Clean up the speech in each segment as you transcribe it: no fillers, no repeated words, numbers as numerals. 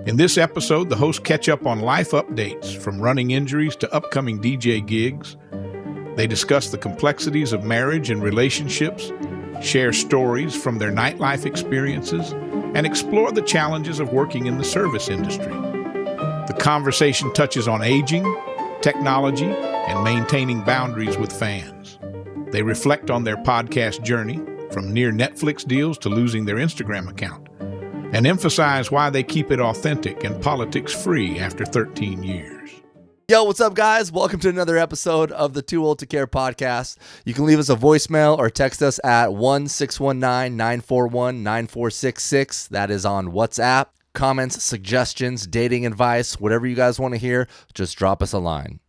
In this episode, the hosts catch up on life updates from running injuries to upcoming DJ gigs. They discuss the complexities of marriage and relationships, share stories from their nightlife experiences, and explore the challenges of working in the service industry. The conversation touches on aging, technology, and maintaining boundaries with fans. They reflect on their podcast journey, from near Netflix deals to losing their Instagram account, and emphasize why they keep it authentic and politics-free after 13 years. Yo, what's up, guys? Welcome to another episode of the Too Old to Care podcast. You can leave us a voicemail or text us at 1-619-941-9466. That is on WhatsApp. Comments, suggestions, dating advice, whatever you guys want to hear, just drop us a line.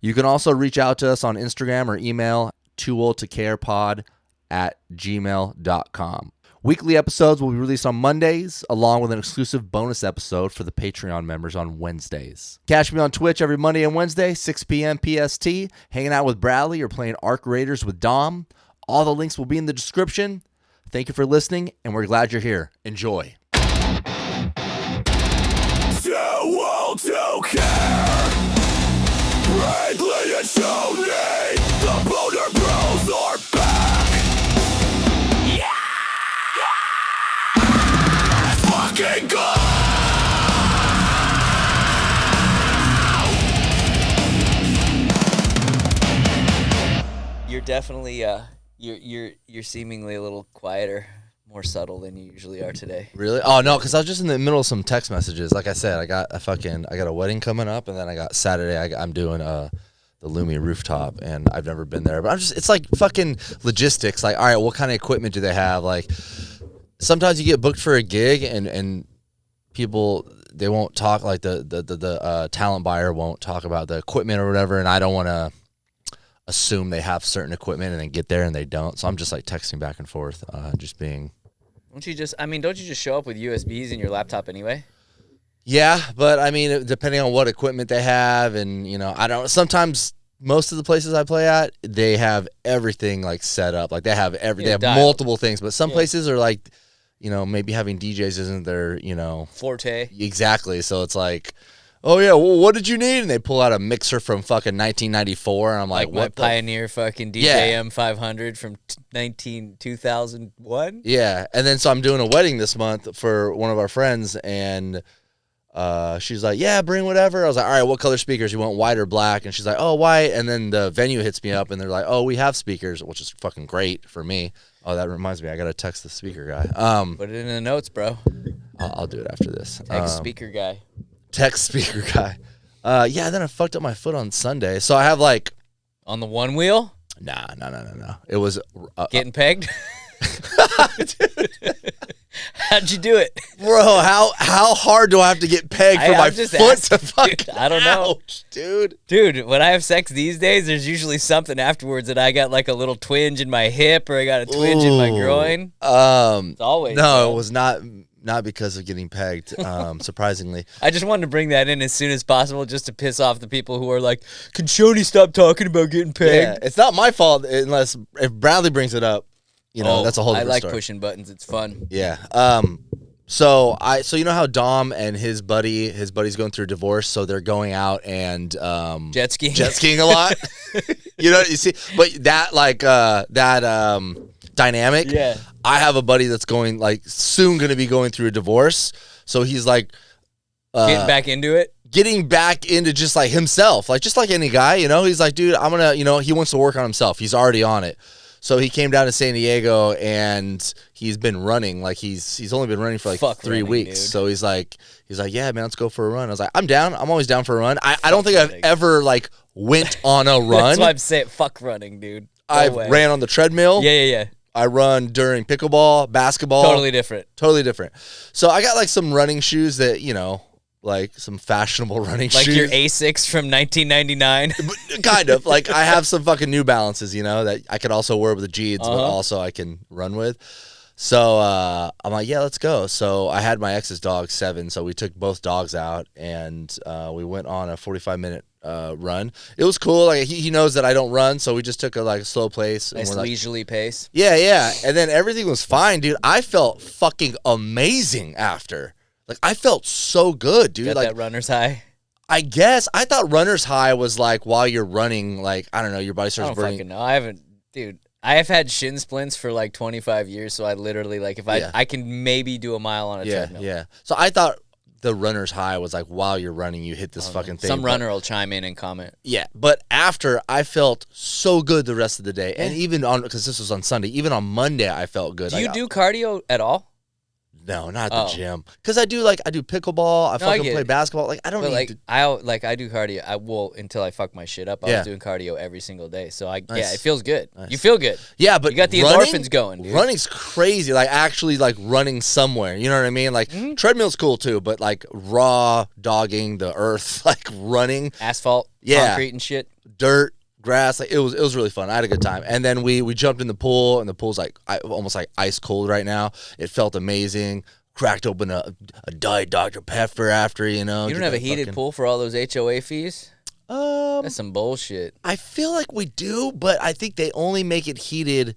You can also reach out to us on Instagram or email, tooldtocarepod@gmail.com. Weekly episodes will be released on Mondays, along with an exclusive bonus episode for the Patreon members on Wednesdays. Catch me on Twitch every Monday and Wednesday, 6 p.m. PST, hanging out with Bradley or playing Arc Raiders with Dom. All the links will be in the description. Thank you for listening, and we're glad you're here. Enjoy. Too old to care. Bradley and Tony, the Boulder Bros are back. Fucking go! You're definitely you're seemingly a little quieter, more subtle than you usually are today. Really? Oh, no, because I was just in the middle of some text messages. Like I said, I got a wedding coming up, and then I got Saturday, I'm doing the Lumi rooftop, and I've never been there. But it's like fucking logistics. Like, all right, what kind of equipment do they have? Like, sometimes you get booked for a gig, and people, they won't talk, like the talent buyer won't talk about the equipment or whatever, and I don't want to assume they have certain equipment and then get there and they don't. So I'm just like texting back and forth, just being. Don't you just show up with USBs in your laptop anyway? Yeah, but I mean, depending on what equipment they have, and sometimes most of the places I play at, they have everything like set up. Like they have they have multiple things, but some places are like, maybe having DJs isn't their, forte. Exactly. So it's like, oh yeah, well, what did you need? And they pull out a mixer from fucking 1994, and I'm like what the Pioneer fucking DJM 500 from 2001? Yeah, and then so I'm doing a wedding this month for one of our friends, and she's like, yeah, bring whatever. I was like, all right, what color speakers? You want white or black? And she's like, oh, white. And then the venue hits me up, and they're like, oh, we have speakers, which is fucking great for me. Oh, that reminds me, I got to text the speaker guy. Put it in the notes, bro. I'll do it after this. Text speaker guy. Yeah, then I fucked up my foot on Sunday. So I have like. On the one wheel? No. It was. Getting pegged? How'd you do it? Bro, how hard do I have to get pegged for my foot to fuck? Dude, I don't know. Ouch, dude. Dude, when I have sex these days, there's usually something afterwards that I got like a little twinge in my hip or I got a twinge in my groin. It's always. No, it was not because of getting pegged, surprisingly. I just wanted to bring that in as soon as possible just to piss off the people who are like, can Shoney stop talking about getting pegged? Yeah, it's not my fault unless if Bradley brings it up. That's a whole different story. I like pushing buttons. It's fun. Yeah. So you know how Dom and his buddy's going through a divorce, so they're going out and jet skiing a lot. You see, but that dynamic. Yeah. I have a buddy that's going soon going to be going through a divorce, so he's like getting back into it. Getting back into just like himself, like just like any guy, he's like, dude, I'm gonna, he wants to work on himself. He's already on it. So he came down to San Diego, and he's been running. Like he's only been running for like 3 weeks. Dude. So he's like, yeah, man, let's go for a run. I was like, I'm down. I'm always down for a run. I don't think I've ever went on a run. That's why I'm saying fuck running, dude. I ran on the treadmill. Yeah. I run during pickleball, basketball. Totally different. So I got some running shoes that, some fashionable running shoes. Like your Asics from 1999? Kind of. I have some fucking New Balances, that I could also wear with the jeans, but also I can run with. So I'm like, yeah, let's go. So I had my ex's dog, Seven, so we took both dogs out, and we went on a 45-minute run. It was cool. Like he knows that I don't run, so we just took a slow pace. Nice leisurely pace. Yeah. And then everything was fine, dude. I felt fucking amazing after. Like I felt so good, dude. Got Like that runner's high. I guess I thought runner's high was like while you're running, like I don't know, your body I starts don't burning. fucking know. I haven't, dude. I have had shin splints for like 25 years, so I literally like if I can maybe do a mile on a treadmill. Yeah. So I thought the runner's high was like while you're running, you hit this fucking thing. Some but- runner will chime in and comment. Yeah, but after I felt so good the rest of the day, and even on because this was on Sunday, even on Monday I felt good. Do you do cardio at all? No, not at the gym. Because I do pickleball. I fucking get play it. basketball. Like I don't But need like to. I do cardio. I will until I fuck my shit up. I Yeah. was doing cardio every single day, so Nice. it feels good. Nice. You feel good. Yeah, but You got the running- endorphins going, dude. Running's crazy. Like actually, like running somewhere. You know what I mean? Like treadmill's cool too, but like raw dogging the earth, like running Asphalt, Yeah. concrete, and shit. dirt, grass. Like it was really fun. I had a good time. And then we jumped in the pool, and the pool's like almost like ice cold right now. It felt amazing. Cracked open a Diet Dr. Pepper after, you know. You don't get have a that heated fucking- pool for all those HOA fees? That's some bullshit. I feel like we do, but I think they only make it heated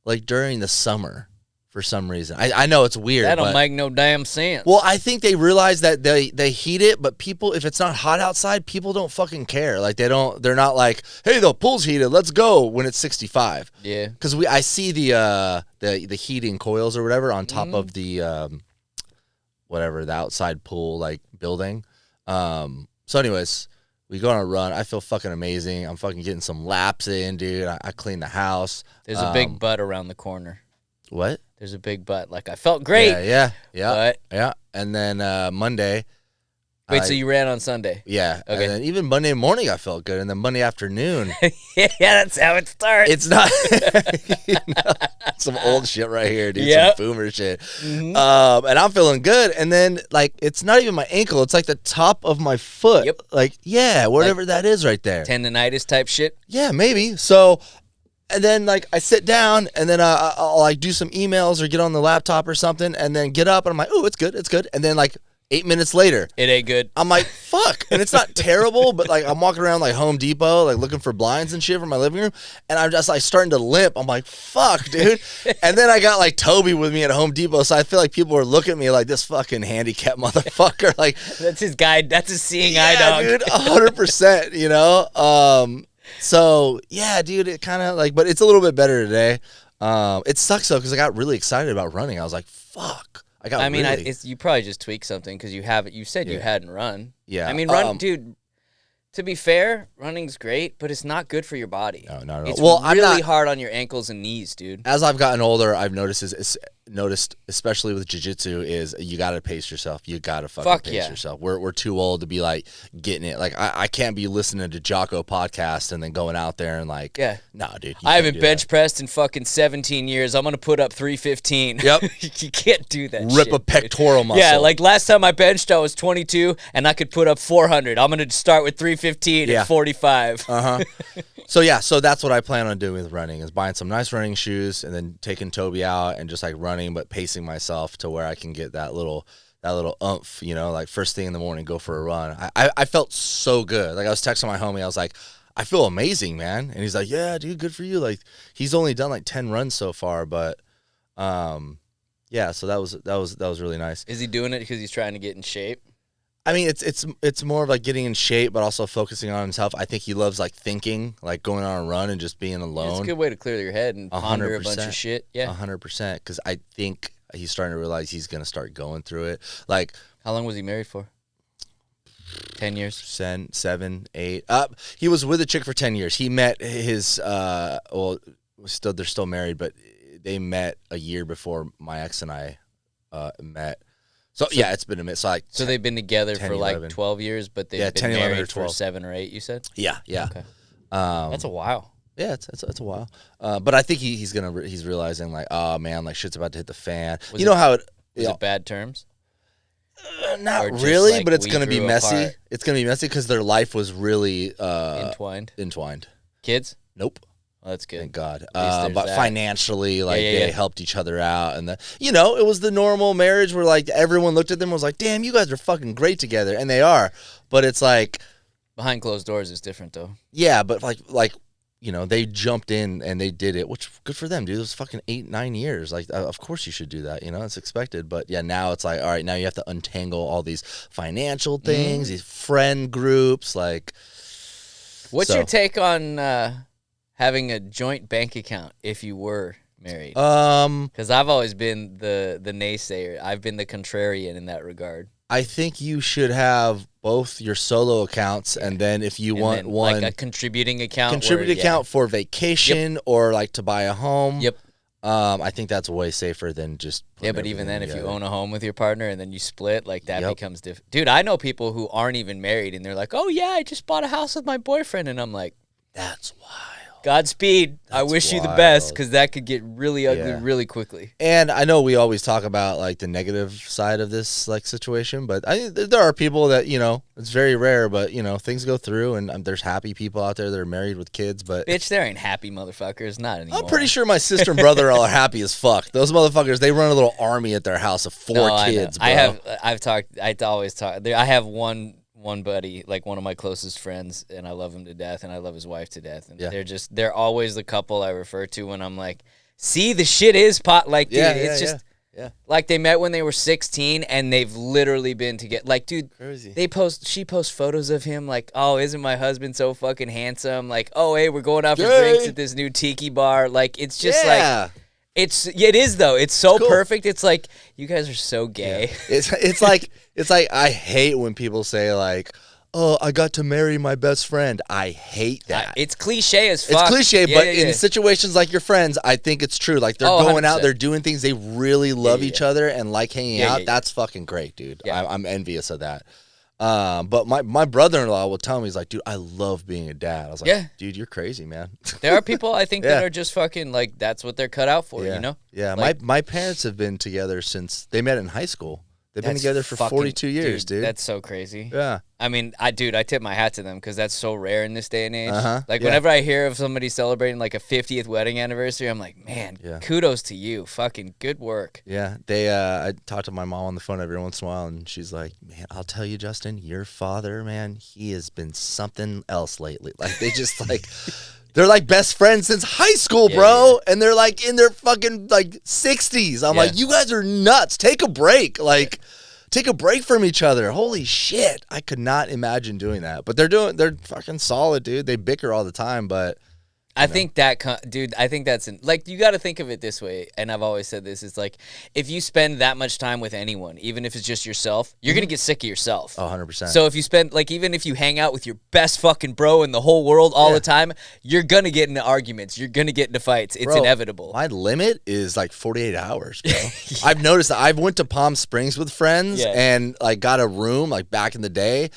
like during the summer for some reason. I know it's weird. That don't but, make no damn sense. well, I think they realize that they heat it, but people, if it's not hot outside, people don't fucking care. Like they're not like, hey, the pool's heated, let's go when it's 65. Yeah. Because I see the heating coils or whatever on top of the the outside pool like building. So anyways, we go on a run. I feel fucking amazing. I'm fucking getting some laps in, dude. I clean the house. There's a big butt around the corner. What? There's a big butt. Like I felt great. Yeah. But Yeah. And then Monday. wait, so you ran on Sunday? Yeah. Okay. And then even Monday morning I felt good. And then Monday afternoon. Yeah, that's how it starts. It's not some old shit right here, dude. Yep. Some boomer shit. Mm-hmm. And I'm feeling good. And then like it's not even my ankle, it's like the top of my foot. Yep. Like, yeah, whatever that is right there. Tendonitis type shit. Yeah, maybe. So and then like I sit down and then I'll like do some emails or get on the laptop or something and then get up and I'm like, oh, it's good. And then like 8 minutes later, It ain't good. I'm like, fuck. And it's not terrible, but like I'm walking around like Home Depot, like looking for blinds and shit for my living room. And I'm just like starting to limp. I'm like, fuck, dude. And then I got like Toby with me at Home Depot. So I feel like people are looking at me like this fucking handicapped motherfucker. Like, That's his guide. That's his seeing eye dog. dude, 100%, you know? So yeah, dude, it kind of like, but it's a little bit better today. It sucks though, because I got really excited about running. I was like, fuck. I mean, really, you probably just tweaked something because you haven't. You said you hadn't run. Yeah. I mean, dude. To be fair, running's great, but it's not good for your body. No, not at all. It's Well, I'm really not- hard on your ankles and knees, dude. as I've gotten older, I've noticed, especially with jiu-jitsu, is you got to pace yourself. You got to fucking Fuck pace yeah. yourself. We're too old to be like getting it. Like I can't be listening to Jocko podcast and then going out there and like, Yeah. nah, dude. you I can't haven't do bench pressed in fucking 17 years. I'm gonna put up 315. Yep. You can't do that. Rip shit, a dude. pectoral muscle. Yeah, like last time I benched, I was 22 and I could put up 400. I'm gonna start with 315 Yeah. at 45. So yeah, so that's what I plan on doing with running is buying some nice running shoes and then taking Toby out and just like running, but pacing myself to where I can get that little oomph, you know, like first thing in the morning, go for a run. I felt so good. Like I was texting my homie, I was like, I feel amazing, man. And he's like, yeah, dude, good for you. Like he's only done like 10 runs so far, but yeah, so that was really nice. Is he doing it because he's trying to get in shape? I mean, it's more of like getting in shape, but also focusing on himself. I think he loves like thinking, like going on a run and just being alone. It's a good way to clear your head and ponder a bunch 100%. of shit. Yeah. 100%. Because I think he's starting to realize he's gonna start going through it. Like How long was he married for? 10 years. 7, 8. He was with a chick for 10 years. He met his they're still married, but they met a year before my ex and I met. So yeah, it's been a minute. So like, So they've been together 10, for like 11. 12 years, but they've Yeah, been 10, 11, or married for 12. 7 or 8. You said. yeah. Okay. That's a while. Yeah, it's a while. But I think he's realizing like, oh man, like shit's about to hit the fan. Was You know how it. Was Yeah, it bad terms? not or just, really, like, but it's we gonna be grew messy. apart? It's gonna be messy because their life was really Entwined. entwined. Kids? Nope. Well, that's good. Thank God. least there's But that. financially, like yeah, they yeah. helped each other out, and it was the normal marriage where like everyone looked at them and was like, "Damn, you guys are fucking great together," and they are. But it's like, Behind closed doors is different, though. yeah, but like you know, they jumped in and they did it, which good for them, dude. It was fucking 8-9 years. Like, of course you should do that. You know, it's expected. But yeah, now it's like, all right, now you have to untangle all these financial things, these friend groups. Like, What's your take on having a joint bank account if you were married? Because I've always been the naysayer. I've been the contrarian in that regard. I think you should have both your solo accounts, and then if you want then, one, like a contributing account, account for vacation or like to buy a home. Yep. I think that's way safer than just But even then, if you own a home with your partner and then you split, like that Yep. becomes different. Dude, I know people who aren't even married and they're like, "Oh yeah, I just bought a house with my boyfriend," and I'm like, that's wild. Godspeed. I That's wish you the best, wild. because that could get really ugly Yeah. really quickly. And I know we always talk about like the negative side of this like situation, but there are people that, you know, it's very rare, but you know, things go through, and there's happy people out there that are married with kids. But Bitch, there ain't happy motherfuckers, not anymore. I'm pretty sure my sister and brother are happy as fuck. Those motherfuckers, they run a little army at their house of 4 No, kids, bro. I know. I always talk. I have one buddy, like one of my closest friends, and I love him to death, and I love his wife to death, and Yeah. they're always the couple I refer to when I'm like, see, the shit is pot. Like, dude, it's just yeah. like they met when they were 16, and they've literally been together. Like, dude, Crazy. she posts photos of him, like, oh, isn't my husband so fucking handsome? Like, oh, hey, we're going out for Yay. drinks at this new tiki bar. Like, it's just Yeah. like. It is though. It's so cool. perfect. It's like, you guys are so gay. It's like I hate when people say like, "Oh, I got to marry my best friend." I hate that. It's cliche as fuck. It's cliche, Yeah, but yeah, in yeah. situations like your friends, I think it's true. Like they're Oh, going out, 100%. they're doing things, they really love each other and like hanging Yeah, out. yeah. That's fucking great, dude. Yeah. I'm envious of that. But my brother-in-law will tell me, he's like, dude, I love being a dad. I was like, Yeah. dude, you're crazy, man. There are people I think that Yeah. are just fucking like, that's what they're cut out for, yeah. you know? Yeah. Like- my parents have been together since they met in high school. They've been That's together for fucking- 42 years, dude. That's so crazy. Yeah. I mean, I tip my hat to them because that's so rare in this day and age. Like Yeah. whenever I hear of somebody celebrating like a 50th wedding anniversary, I'm like, man, Yeah. kudos to you. Fucking good work. Yeah, they. I talk to my mom on the phone every once in a while, and she's like, "Man, I'll tell you, Justin, your father, man, he has been something else lately. Like they just like, they're like best friends since high school, bro, and they're like in their fucking like 60s. I'm Yeah. like, you guys are nuts. Take a break, like." Take a break from each other. Holy shit. I could not imagine doing that. But they're fucking solid, dude. They bicker all the time, but I think that, dude, I think that's, like, you got to think of it this way, and I've always said this, it's like, if you spend that much time with anyone, even if it's just yourself, you're going to get sick of yourself. 100%. So if you spend, like, even if you hang out with your best fucking bro in the whole world all the time, you're going to get into arguments. You're going to get into fights. It's Bro, inevitable. My limit is like 48 hours, bro. I've noticed that. I've went to Palm Springs with friends and like got a room like back in the day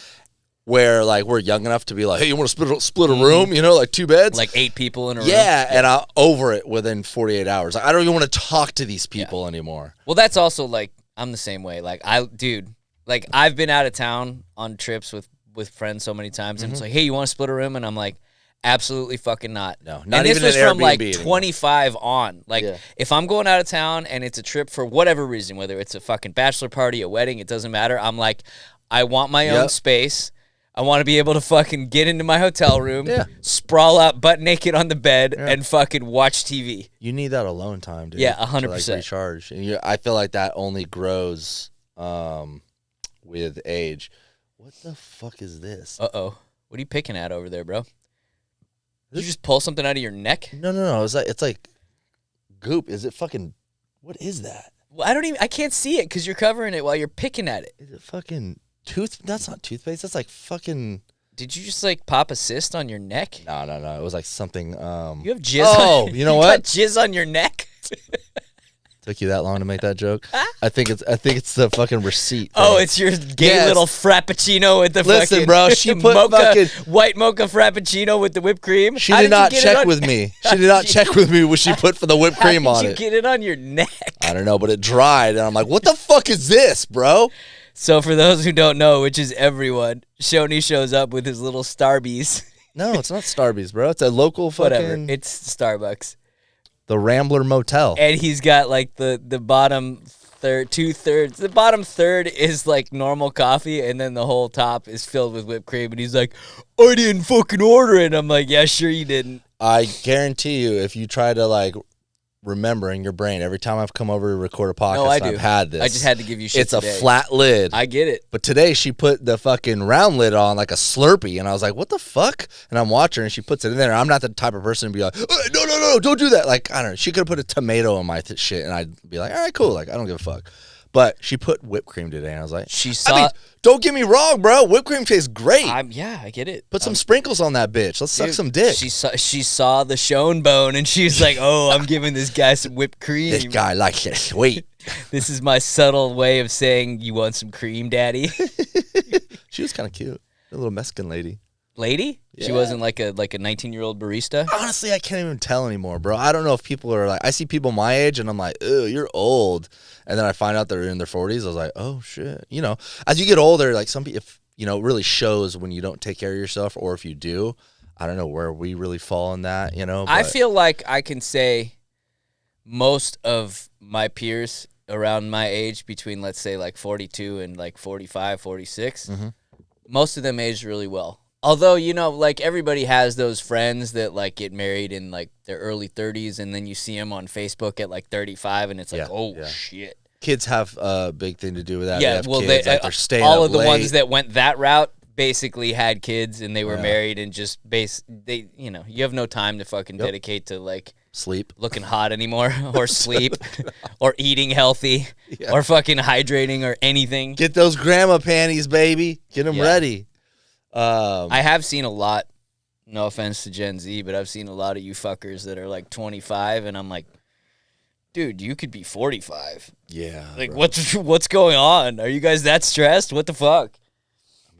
where like we're young enough to be like, hey, you want to split a room? You know, like 2 beds? Like 8 people in a room. yeah, and I'm over it within 48 hours. Like, I don't even want to talk to these people anymore. Well, that's also, like, I'm the same way. Like, dude, like, I've been out of town on trips with friends so many times, and it's like, hey, you want to split a room? And I'm like, absolutely fucking not. No, not and this even was an from like Airbnb anymore. 25 on. Like, if I'm going out of town and it's a trip for whatever reason, whether it's a fucking bachelor party, a wedding, it doesn't matter. I'm like, I want my own space. I want to be able to fucking get into my hotel room, sprawl out butt naked on the bed, and fucking watch TV. You need that alone time, dude. Yeah, to, 100%. like, recharge. And I feel like that only grows with age. What the fuck is this? Uh-oh. What are you picking at over there, bro? Did you just pull something out of your neck? No. It's like goop. Is it fucking? What is that? Well, I can't see it because you're covering it while you're picking at it. Is it fucking tooth? That's not toothpaste. That's like fucking. Did you just like pop a cyst on your neck? No. It was like something. You have jizz. Oh, you know you what? got jizz on your neck. Took you that long to make that joke? I think it's the fucking receipt. Oh, thing. it's your gay Yes. little frappuccino with the Listen, fucking bro, she put mocha, fucking- white mocha frappuccino with the whipped cream. She How did you not get it check on- with me. She did not check with me what she put for the whipped How cream did on you it. get it on your neck? I don't know, but it dried, and I'm like, what the fuck is this, bro? So for those who don't know, which is everyone, Shoney shows up with his little Starbies. No, it's not Starbucks, bro. It's a local fucking Whatever. It's Starbucks. the Rambler Motel. And he's got like the bottom third, 2/3. The bottom third is like normal coffee, and then the whole top is filled with whipped cream. And he's like, I didn't fucking order it. I'm like, yeah, sure you didn't. I guarantee you, if you try to like remember in your brain every time I've come over to record a podcast, No, I do. I've had this. I just had to give you shit It's today. a flat lid. I get it. But today she put the fucking round lid on like a Slurpee, and I was like, "What the fuck?" And I'm watching her, and she puts it in there. I'm not the type of person to be like, "No, don't do that." Like, I don't know. She could have put a tomato in my shit, and I'd be like, "All right, cool." Like, I don't give a fuck. But she put whipped cream today, and I was like, She saw. I mean, don't get me wrong, bro. Whipped cream tastes great. Yeah, I get it. Put some sprinkles on that bitch. Let's suck Dude, some dick. She saw the Shone bone and she was like, "Oh, I'm giving this guy some whipped cream. This guy likes it sweet. This is my subtle way of saying you want some cream, daddy." She was kind of cute. A little Mexican lady. Lady? She Yeah. wasn't like a 19-year-old barista. Honestly, I can't even tell anymore, bro. I don't know if people are like, I see people my age and I'm like, "Ew, you're old." And then I find out they're in their 40s. I was like, "Oh shit." You know, as you get older, like some people, if you know, it really shows when you don't take care of yourself, or if you do. I don't know where we really fall in that, you know. I but- feel like I can say most of my peers around my age, between let's say like 42 and like 45, 46, most of them aged really well. Although, you know, like everybody has those friends that like get married in like their early 30s, and then you see them on Facebook at like 35, and it's like, Yeah, oh yeah. shit. Kids have a big thing to do with that. Yeah, they have well, kids, like they're staying all up of the late. ones that went that route basically had kids and they were Yeah. married and just you know, you have no time to fucking dedicate to like sleep. looking hot anymore or sleep or eating healthy or fucking hydrating or anything. Get those grandma panties, baby. Get them Yeah. ready. I have seen a lot, no offense to Gen Z, but I've seen a lot of you fuckers that are like 25 and I'm like, dude, you could be 45. Yeah. Like bro. what's going on? Are you guys that stressed? What the fuck?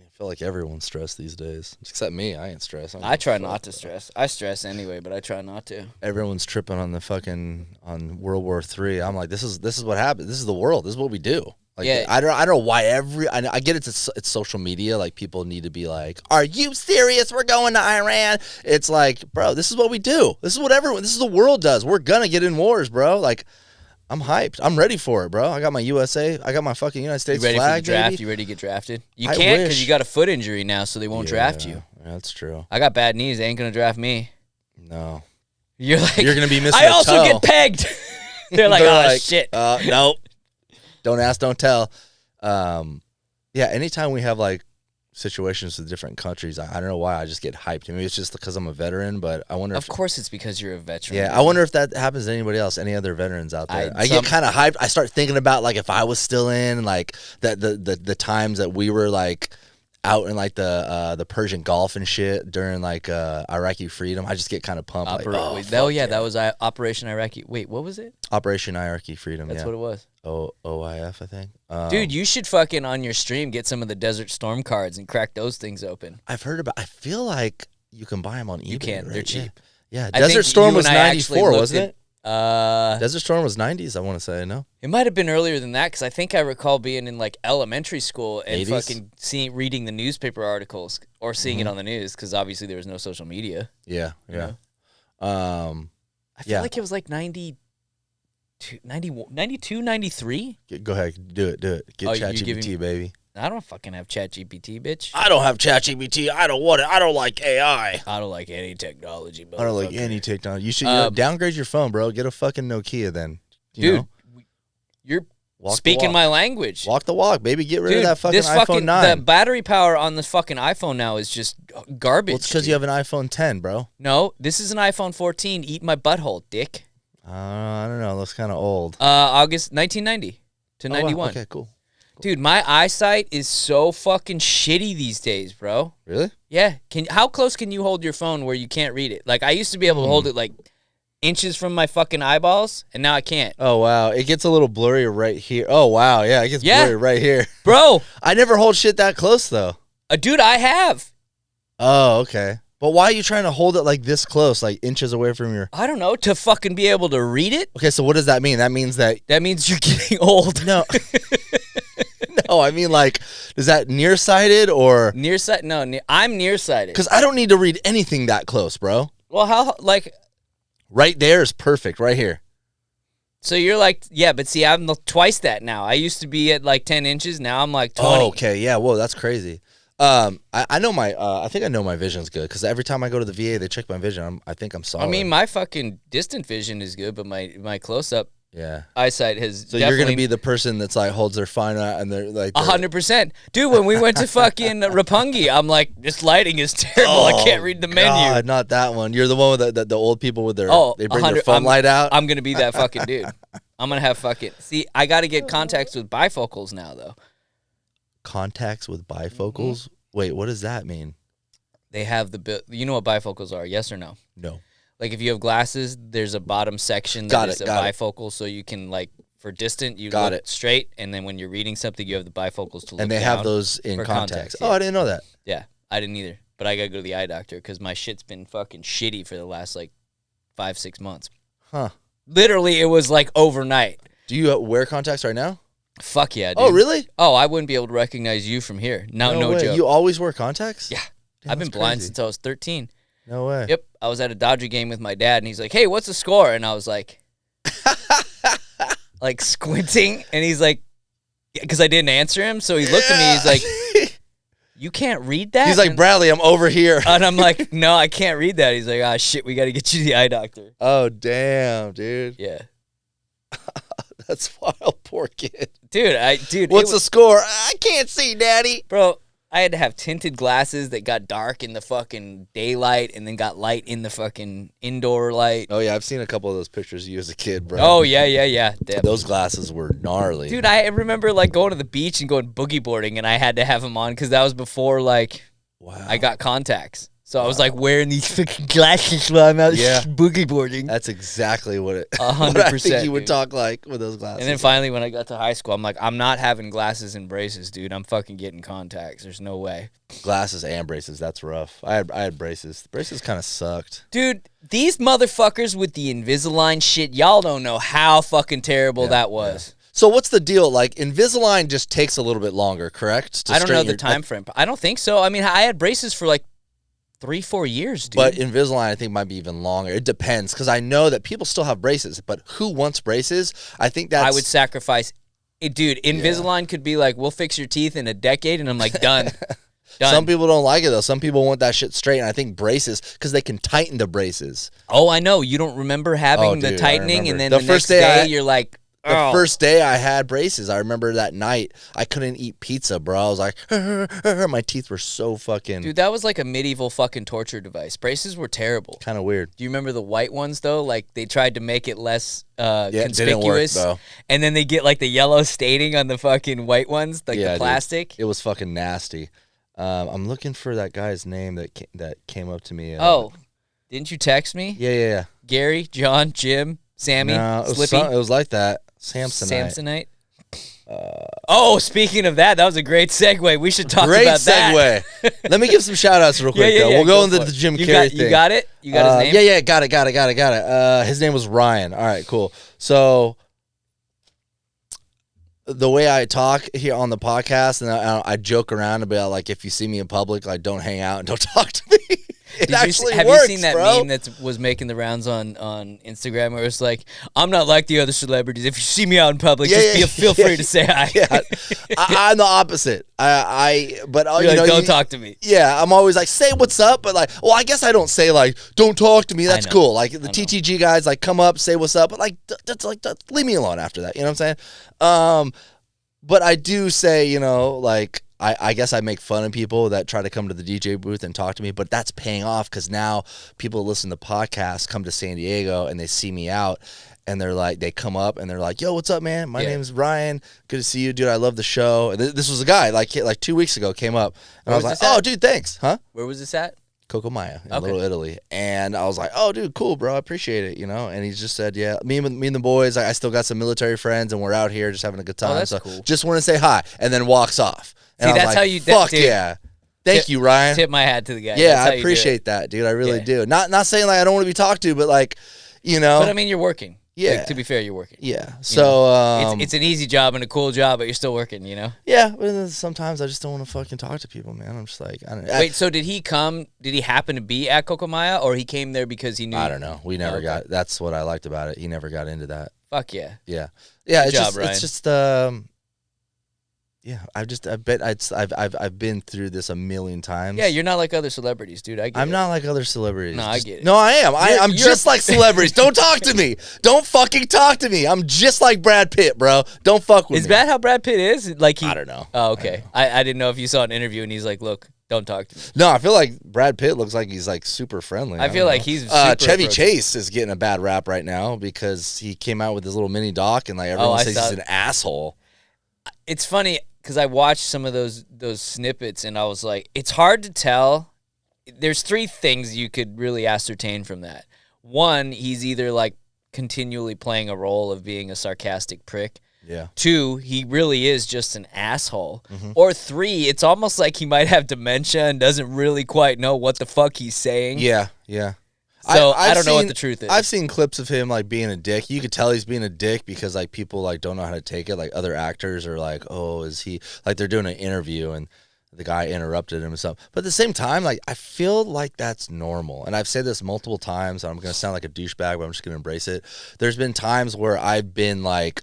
I feel like everyone's stressed these days, except me. I ain't stressed. I try not to stress. I stress anyway, but I try not to. Everyone's tripping on the fucking on World War III. I'm like, this is what happened. This is the world. This is what we do. Like, Yeah. I don't know why I get it's social media. Like, people need to be like, "Are you serious? We're going to Iran." It's like, bro, this is what we do. This is what this is the world does. We're gonna get in wars, bro. Like, I'm hyped. I'm ready for it, bro. I got my USA. I got my fucking United States You ready flag, for the draft? baby. You ready to get drafted? You I can't wish. because you got a foot injury now, so they won't draft you. Yeah, that's true. I got bad knees. They ain't gonna draft me. No, You're like, you're gonna be missing. I a also toe. get pegged. They're like, oh shit. Nope. Don't ask, don't tell. Yeah, anytime we have like situations with different countries, I don't know why I just get hyped. Maybe it's just because I'm a veteran, but I wonder. Of course, it's because you're a veteran. Yeah, I wonder if that happens to anybody else, any other veterans out there. I get kind of hyped. I start thinking about like if I was still in like the times that we were like out in like the Persian Gulf and shit during like Iraqi freedom. I just get kind of pumped. That was Operation Iraqi. Wait, what was it? Operation Iraqi freedom. That's yeah. what it was. OIF, I think. Dude, you should fucking on your stream get some of the Desert Storm cards and crack those things open. I've heard about. I feel like you can buy them on eBay. You can. right? They're cheap. Yeah. I Desert think Storm you was and I actually 94, looked wasn't it? Desert Storm was 90s. I want to say no. It might have been earlier than that because I think I recall being in like elementary school and 80s? fucking reading the newspaper articles or seeing it on the news because obviously there was no social media. Yeah. Yeah. I feel Yeah. like it was like 92, 93? Go ahead. Do it. Get Oh, you're ChatGPT, giving- baby. I don't fucking have ChatGPT, bitch. I don't have ChatGPT. I don't want it. I don't like AI. I don't like any technology, I don't like motherfucker. any technology. You should downgrade your phone, bro. Get a fucking Nokia then. You Dude, know? you're Walk the speaking walk. my language. Walk the walk, baby. Get rid Dude, of that fucking this iPhone fucking 9. the battery power on this fucking iPhone now is just garbage. Well, it's because you have an iPhone 10, bro. No, this is an iPhone 14. Eat my butthole, dick. I don't know. That's kind of old. August 1990 to Oh, wow. 91. Okay, cool. Dude, my eyesight is so fucking shitty these days, bro. Really? Yeah. How close can you hold your phone where you can't read it? Like I used to be able to hold it like inches from my fucking eyeballs, and now I can't. Oh, wow. It gets a little blurry right here. Oh, wow. Yeah, it gets blurry right here. Bro, I never hold shit that close, though. Dude, I have. Oh, okay. But why are you trying to hold it like this close, like inches away from your... I don't know, to fucking be able to read it? Okay, so what does that mean? That means that... That means you're getting old. No. No, I mean, like, is that nearsighted or... Nearsighted? No, I'm nearsighted. Because I don't need to read anything that close, bro. Well, how, like... Right there is perfect, right here. So you're like, yeah, but see, I'm twice that now. I used to be at like 10 inches. Now I'm like 20. Oh, okay, yeah, whoa, that's crazy. I know my. I think I know my vision's good because every time I go to the VA, they check my vision. I think I'm solid. I mean, my fucking distant vision is good, but my close up eyesight has. So you're gonna be the person that's like holds their phone out and they're like 100%, dude. When we went to fucking Roppongi, I'm like, this lighting is terrible. I can't read the menu. God, not that one. You're the one with the old people with their. They bring their phone 100 light out. I'm gonna be that fucking dude. I'm gonna have fucking. See, I got to get contacts with bifocals now, though. Contacts with bifocals. Wait, what does that mean? They have you know what bifocals are? Yes or no? No. Like if you have glasses, there's a bottom section that is a bifocal, so you can like for distant you look straight, and then when you're reading something, you have the bifocals to look. And they down have those in for contacts. Yeah. Oh, I didn't know that. Yeah, I didn't either. But I gotta go to the eye doctor because my shit's been fucking shitty for the last like 5-6 months. Huh. Literally, it was like overnight. Do you wear contacts right now? Fuck yeah, dude. Oh, really? Oh, I wouldn't be able to recognize you from here. No way. joke. You always wear contacts? Yeah. Damn, I've been blind crazy. since I was 13. No way. Yep. I was at a Dodger game with my dad, and he's like, hey, what's the score? And I was like, like squinting, and he's like, because I didn't answer him, so he looked at me, he's like, you can't read that? He's like, Bradley, I'm over here. And I'm like, no, I can't read that. He's like, ah, shit, we got to get you to the eye doctor. Oh, damn, dude. Yeah. That's wild, poor kid. Dude, what's the score? I can't see, Daddy. Bro, I had to have tinted glasses that got dark in the fucking daylight and then got light in the fucking indoor light. Oh, yeah, I've seen a couple of those pictures of you as a kid, bro. Oh, yeah. Those glasses were gnarly. Dude, I remember like going to the beach and going boogie boarding, and I had to have them on because that was before like I got contacts. So I was like wearing these fucking glasses while I'm out boogie boarding. That's exactly what it. 100%. I think you would talk like with those glasses. And then finally, when I got to high school, I'm like, I'm not having glasses and braces, dude. I'm fucking getting contacts. There's no way. Glasses and braces. That's rough. I had braces. The braces kind of sucked. Dude, these motherfuckers with the Invisalign shit, y'all don't know how fucking terrible that was. Yeah. So what's the deal? Like Invisalign just takes a little bit longer, correct? I don't know the time frame. I don't think so. I mean, I had braces for like 3-4 years, dude. But Invisalign, I think, might be even longer. It depends, because I know that people still have braces, but who wants braces? I think that's... I would sacrifice... Dude, Invisalign could be like, we'll fix your teeth in a decade, and I'm like, done. Some people don't like it, though. Some people want that shit straight, and I think braces, because they can tighten the braces. Oh, I know. You don't remember having the tightening, and then the next day you're like... The first day I had braces, I remember that night, I couldn't eat pizza, bro. I was like, my teeth were so fucking... Dude, that was like a medieval fucking torture device. Braces were terrible. Kind of weird. Do you remember the white ones, though? Like, they tried to make it less conspicuous. It didn't work, though. And then they get, like, the yellow staining on the fucking white ones, like the plastic. Dude, it was fucking nasty. I'm looking for that guy's name that came up to me. Didn't you text me? Yeah. Gary, John, Jim, Sammy, Slippy? It was like that. Samsonite. Speaking of that was a great segue. We should talk about that. Great segue. Let me give some shout outs real quick, though. We'll go into the Jim Carrey thing. You got it? You got his name? Yeah, got it. His name was Ryan. All right, cool. So the way I talk here on the podcast, and I joke around about, like, if you see me in public, like, don't hang out and don't talk to me. Have you seen that meme that was making the rounds on Instagram where it's like, I'm not like the other celebrities. If you see me out in public, feel free to say hi. Yeah. I'm the opposite. Don't talk to me. Yeah, I'm always like, say what's up, but like, well, I guess I don't say like, don't talk to me. That's cool. Like the TTG guys, like, come up, say what's up, but like, leave me alone after that. You know what I'm saying? But I do say, like, I guess I make fun of people that try to come to the DJ booth and talk to me, but that's paying off because now people listen to podcasts, come to San Diego, and they see me out, and they're like, they come up and they're like, yo, what's up, man? My name's Ryan. Good to see you, dude. I love the show. And this was a guy like 2 weeks ago came up, and I was like, oh, dude, thanks. Huh? Where was this at? Coco Maya in Little Italy. And I was like, oh, dude, cool, bro. I appreciate it, And he just said, yeah, me and the boys, I still got some military friends, and we're out here just having a good time. Oh, that's cool. Just want to say hi, and then walks off. And See, that's how you... Fuck yeah. Thank you, Ryan. Tip my hat to the guy. Yeah, I appreciate that, dude. I really do. Not saying like I don't want to be talked to, but like, But I mean, you're working. Yeah. Like, to be fair, you're working. Yeah. So it's an easy job and a cool job, but you're still working, Yeah, but then sometimes I just don't want to fucking talk to people, man. I'm just like, I don't know. Wait, so did he come? Did he happen to be at Coco Maya, or he came there because he knew? I don't know. We never got. That's what I liked about it. He never got into that. Fuck yeah. Yeah. Good It's job, just Ryan. it's just Yeah, I've been through this a million times. Yeah, you're not like other celebrities, dude. I get I'm it. not like other celebrities. No, I get it. No, I am. I'm you're- just like celebrities. Don't talk to me. Don't fucking talk to me. I'm just like Brad Pitt, bro. Don't fuck with Is me. that how Brad Pitt is? Like I don't know. Oh, okay. I didn't know if you saw an interview and he's like, look, don't talk to me. No, I feel like Brad Pitt looks like he's like super friendly. I feel don't like know. he's super Chevy approachable. Chase is getting a bad rap right now because he came out with his little mini doc and like everyone I says saw he's it. an asshole. It's funny because I watched some of those snippets and I was like, it's hard to tell. There's three things you could really ascertain from that. One, he's either like continually playing a role of being a sarcastic prick. Yeah. 2, he really is just an asshole. Mm-hmm. Or 3, it's almost like he might have dementia and doesn't really quite know what the fuck he's saying. Yeah, yeah. So I've I don't know what seen- the truth is. I've seen clips of him like being a dick. You could tell he's being a dick because like people like don't know how to take it. Like other actors are like, oh, is he like they're doing an interview and the guy interrupted him and stuff. But at the same time, like I feel like that's normal. And I've said this multiple times. And I'm gonna sound like a douchebag, but I'm just gonna embrace it. There's been times where I've been like,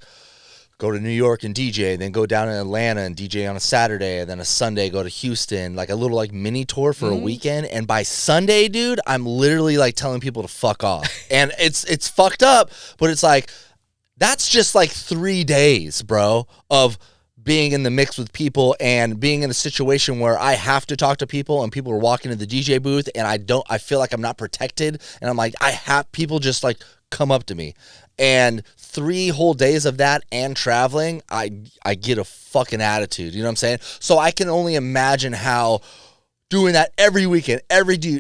go to New York and DJ, then go down to Atlanta and DJ on a Saturday, and then a Sunday go to Houston, like a little like mini tour for a weekend. And by Sunday, dude, I'm literally like telling people to fuck off. And it's fucked up, but it's like that's just like 3 days, bro, of being in the mix with people and being in a situation where I have to talk to people and people are walking to the DJ booth and I feel like I'm not protected. And I'm like, I have people just like come up to me. And 3 whole days of that and traveling, I get a fucking attitude. You know what I'm saying? So I can only imagine how doing that every weekend,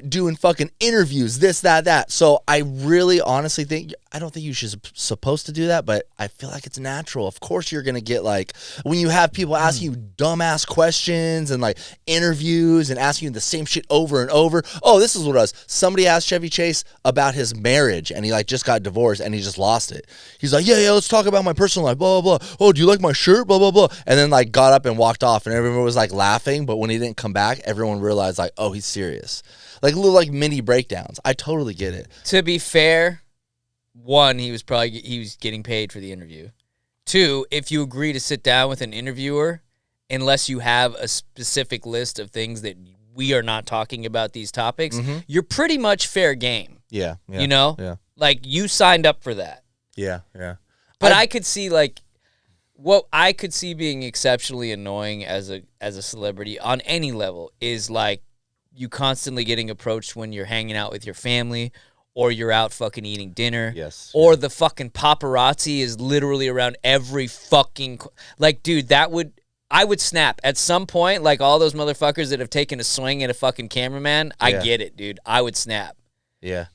doing fucking interviews, this, that. So I really honestly think, I don't think you should supposed to do that, but I feel like it's natural. Of course you're going to get like, when you have people asking you dumbass questions and like interviews and asking you the same shit over and over. Oh, this is what it was. Somebody asked Chevy Chase about his marriage and he like just got divorced and he just lost it. He's like, yeah, let's talk about my personal life, blah, blah, blah. Oh, do you like my shirt? Blah, blah, blah. And then like got up and walked off and everyone was like laughing. But when he didn't come back, everyone realized like, oh, he's serious. Like little like mini breakdowns. I totally get it. To be fair, 1, he was getting paid for the interview. 2, if you agree to sit down with an interviewer, unless you have a specific list of things that we are not talking about these topics, you're pretty much fair game. Yeah. You know? Yeah. Like you signed up for that. Yeah. But I could see like what I could see being exceptionally annoying as a celebrity on any level is like you constantly getting approached when you're hanging out with your family or you're out fucking eating dinner. Yes. Or the fucking paparazzi is literally around every fucking like, dude, I would snap at some point. Like all those motherfuckers that have taken a swing at a fucking cameraman. I get it, dude. I would snap. Yeah.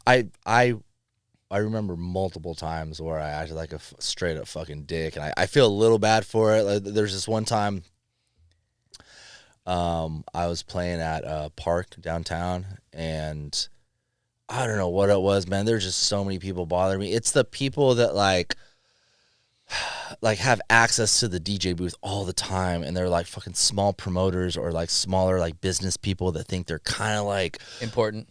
I remember multiple times where I acted like a straight up fucking dick, and I feel a little bad for it. Like, there's this one time I was playing at a park downtown, and I don't know what it was, man. There's just so many people bothering me. It's the people that like have access to the DJ booth all the time, and they're like fucking small promoters or like smaller like business people that think they're kind of like Important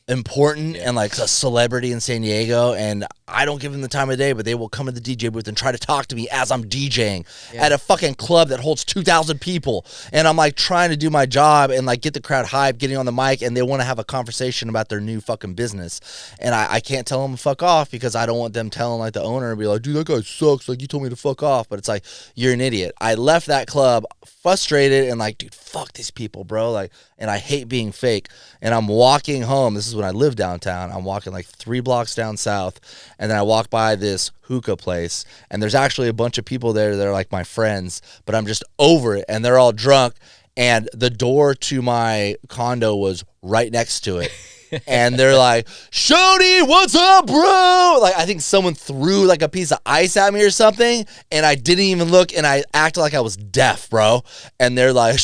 and like a celebrity in San Diego, and I don't give them the time of day, but they will come to the DJ booth and try to talk to me as I'm DJing at a fucking club that holds 2,000 people, and I'm like trying to do my job and like get the crowd hyped, getting on the mic, and they want to have a conversation about their new fucking business, and I can't tell them to fuck off because I don't want them telling like the owner and be like, dude, that guy sucks, like you told me to fuck off. But it's like, you're an idiot. I left that club frustrated and like, dude, fuck these people, bro. Like, and I hate being fake. And I'm walking home. This is when I live downtown. I'm walking like 3 blocks down south. And then I walk by this hookah place. And there's actually a bunch of people there that are like my friends. But I'm just over it. And they're all drunk. And the door to my condo was right next to it. And they're like, Shody, what's up, bro? Like, I think someone threw like a piece of ice at me or something, and I didn't even look, and I acted like I was deaf, bro. And they're like,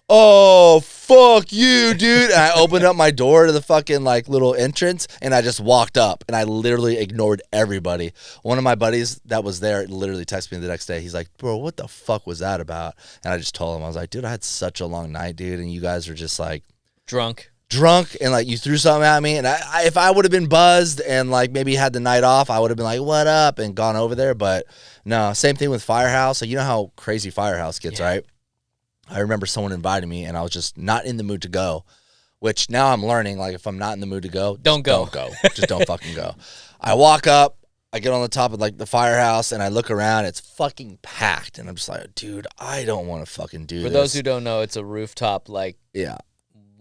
oh, fuck you, dude. And I opened up my door to the fucking like little entrance, and I just walked up, and I literally ignored everybody. One of my buddies that was there literally texted me the next day. He's like, bro, what the fuck was that about? And I just told him, I was like, dude, I had such a long night, dude, and you guys are just like drunk. drunk and like you threw something at me, and I if I would have been buzzed and like maybe had the night off, I would have been like, what up, and gone over there. But no, same thing with Firehouse. Like, you know how crazy Firehouse gets, right? I remember someone invited me and I was just not in the mood to go, which now I'm learning, like, if I'm not in the mood to go, Don't go. Just don't fucking go. I walk up, I get on the top of like the Firehouse and I look around, it's fucking packed, and I'm just like, dude, I don't want to fucking do this. For those who don't know, it's a rooftop like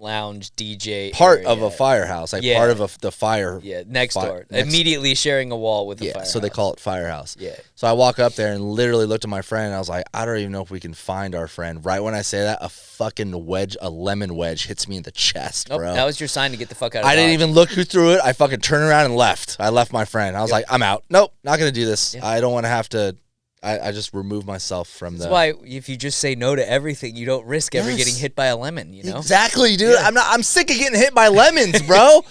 lounge DJ part area. of a firehouse, like part of the fire. Yeah, next door. Immediately sharing a wall with the firehouse. So they call it Firehouse. Yeah. So I walk up there and literally looked at my friend and I was like, I don't even know if we can find our friend. Right when I say that, a fucking wedge, a lemon wedge hits me in the chest, bro. That was your sign to get the fuck out of I didn't Dodge. even look who threw it. I fucking turned around and left. I left my friend. I was like, I'm out. Nope, not going to do this. Yeah. I don't want to have to. I just remove myself from That's why if you just say no to everything, you don't risk ever getting hit by a lemon, you know? Exactly, dude. Yeah. I'm sick of getting hit by lemons, bro.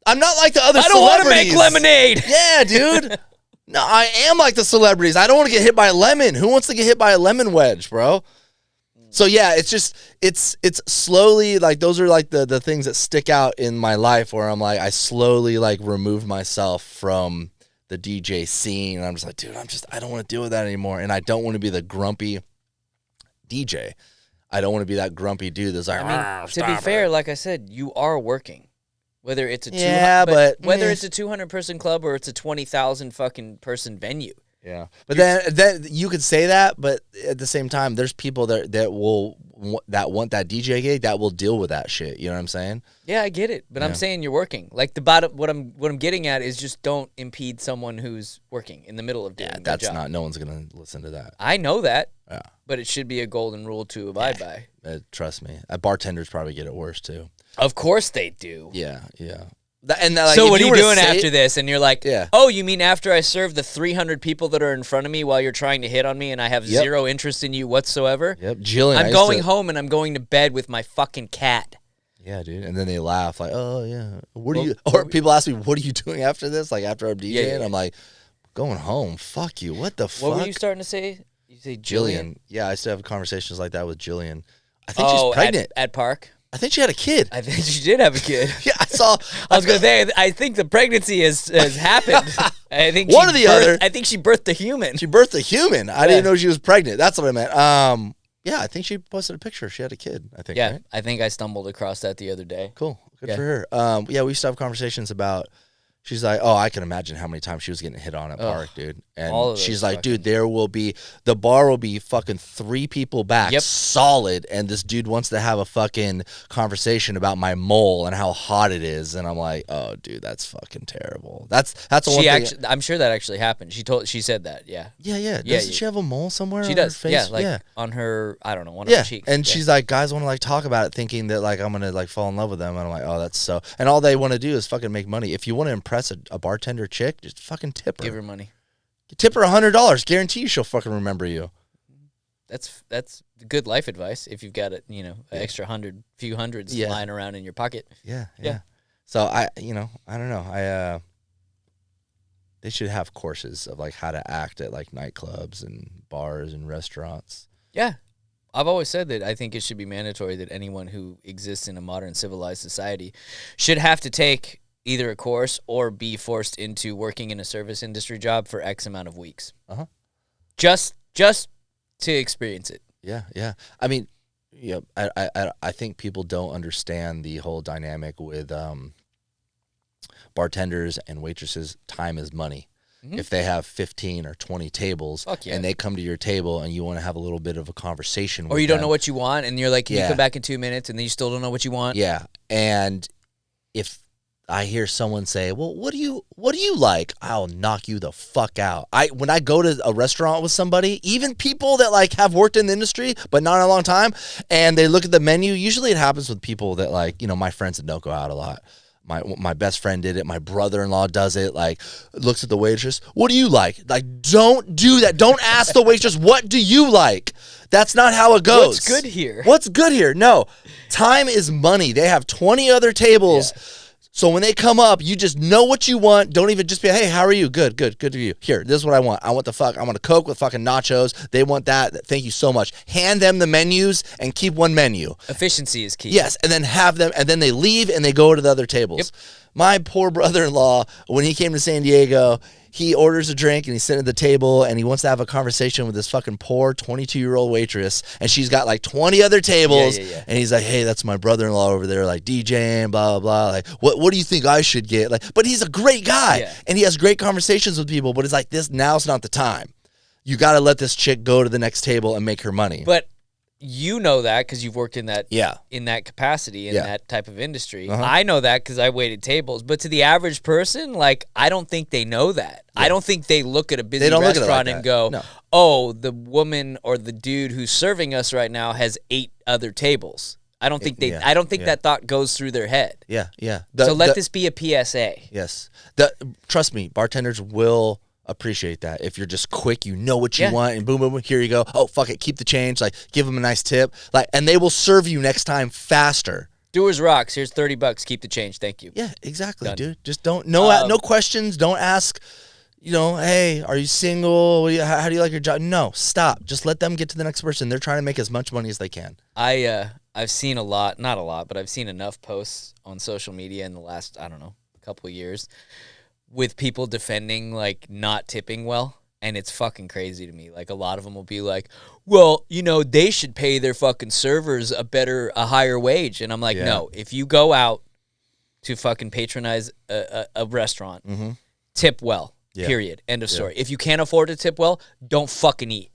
I'm not like the other I don't want to make lemonade. Yeah, dude. No, I am like the celebrities. I don't want to get hit by a lemon. Who wants to get hit by a lemon wedge, bro? So yeah, it's just it's slowly, like, those are like the things that stick out in my life where I'm like, I slowly like removed myself from the DJ scene, and I'm just like, dude, I don't want to deal with that anymore, and I don't want to be the grumpy DJ. I don't want to be that grumpy dude that's like, to be fair, like I said, you are working. Whether it's a whether it's a 200 person club or it's a 20,000 fucking person venue. Yeah, but then you could say that, but at the same time, there's people that want that DJ gig that will deal with that shit. You know what I'm saying? Yeah, I get it, but I'm saying you're working. Like, the bottom, what I'm getting at is just don't impede someone who's working in the middle of doing their that's job. not. No one's gonna listen to that. I know that. Yeah, but it should be a golden rule to abide by. Trust me, bartenders probably get it worse too. Of course they do. Yeah. So what are you doing after this? And you're like, yeah. Oh, you mean after I serve the 300 people that are in front of me while you're trying to hit on me and I have zero interest in you whatsoever? Yep, Jillian. I'm going home and I'm going to bed with my fucking cat. Yeah, dude. And then they laugh like, oh, yeah. Or people ask me, what are you doing after this? Like, after I'm DJing? Yeah. I'm like, going home. Fuck you. What the fuck? What were you starting to say? You say Jillian? Yeah, I used to have conversations like that with Jillian. I think she's pregnant. At Park? I think she had a kid. I think she did have a kid. Yeah, I saw. I was going to say, I think the pregnancy has happened. I think one or the other. I think she birthed a human. She birthed a human. I didn't know she was pregnant. That's what I meant. Yeah, I think she posted a picture. She had a kid, I think. Yeah, right? I think I stumbled across that the other day. Cool. Good for her. Yeah, we used to have conversations about. She's like, oh, I can imagine how many times she was getting hit on at Park, dude. And she's like, dude, the bar will be fucking 3 people back, solid, and this dude wants to have a fucking conversation about my mole and how hot it is. And I'm like, oh, dude, that's fucking terrible. That's the one thing. I'm sure that actually happened. She said that, yeah. Yeah. Doesn't she have a mole somewhere she on does, her face? On her, I don't know, one of her cheeks. And she's like, guys want to like talk about it thinking that like I'm going to like fall in love with them. And I'm like, oh, that's so. And all they want to do is fucking make money. If you want to impress a bartender chick, just fucking tip her. Give her money. Tip her $100. Guarantee you she'll fucking remember you. That's good life advice if you've got an extra few hundreds lying around in your pocket. Yeah. So I don't know. They should have courses of like how to act at like nightclubs and bars and restaurants. Yeah. I've always said that I think it should be mandatory that anyone who exists in a modern civilized society should have to take either a course or be forced into working in a service industry job for X amount of weeks. Uh-huh. Just to experience it. Yeah. I mean, I think people don't understand the whole dynamic with bartenders and waitresses. Time is money. Mm-hmm. If they have 15 or 20 tables and they come to your table and you want to have a little bit of a conversation with them. Or you don't know what you want and you're like, can you come back in 2 minutes, and then you still don't know what you want? Yeah. And if I hear someone say, well, what do you like? I'll knock you the fuck out. When I go to a restaurant with somebody, even people that like have worked in the industry but not in a long time, and they look at the menu, usually it happens with people that like, my friends that don't go out a lot. My best friend did it. My brother-in-law does it. Like, looks at the waitress. What do you like? Like, don't do that. Don't ask the waitress, what do you like? That's not how it goes. What's good here? No. Time is money. They have 20 other tables. Yeah. So when they come up, you just know what you want. Don't even just be, hey, how are you? Good to you. Here, this is what I want. I want a Coke with fucking nachos. They want that. Thank you so much. Hand them the menus and keep one menu. Efficiency is key. Yes, and then have them, and then they leave and they go to the other tables. Yep. My poor brother-in-law, when he came to San Diego, he orders a drink and he's sitting at the table and he wants to have a conversation with this fucking poor 22-year-old waitress, and she's got like 20 other tables. Yeah. And he's like, hey, that's my brother-in-law over there, like DJing, blah, blah, blah. Like, what do you think I should get? Like, but he's a great guy and he has great conversations with people, but it's like now's not the time. You got to let this chick go to the next table and make her money. But you know that because you've worked in that in that capacity, in Yeah. that type of industry. Uh-huh. I know that because I waited tables. But to the average person, like, I don't think they know that. I don't think they look at a busy don't look at it restaurant like and that. go, No. oh, the woman or the dude who's serving us right now has 8 other tables. I don't think they. I don't think that thought goes through their head. Yeah. So let this be a PSA. Yes. Trust me, bartenders will appreciate that. If you're just quick, you know what you want, and boom, boom, boom, here you go. Oh, fuck it, keep the change. Like, give them a nice tip. Like, and they will serve you next time faster. Doers rocks. Here's $30. Keep the change. Thank you. Yeah, exactly, Done. dude. Just don't no questions. Don't ask. Hey, are you single? How do you like your job? No, stop. Just let them get to the next person. They're trying to make as much money as they can. I've seen not a lot, but I've seen enough posts on social media in the last, I don't know, couple of years with people defending like not tipping well, and it's fucking crazy to me. Like, a lot of them will be like, well, they should pay their fucking servers a higher wage. And I'm like, no, if you go out to fucking patronize a restaurant, tip well, period, end of story. If you can't afford to tip well, don't fucking eat.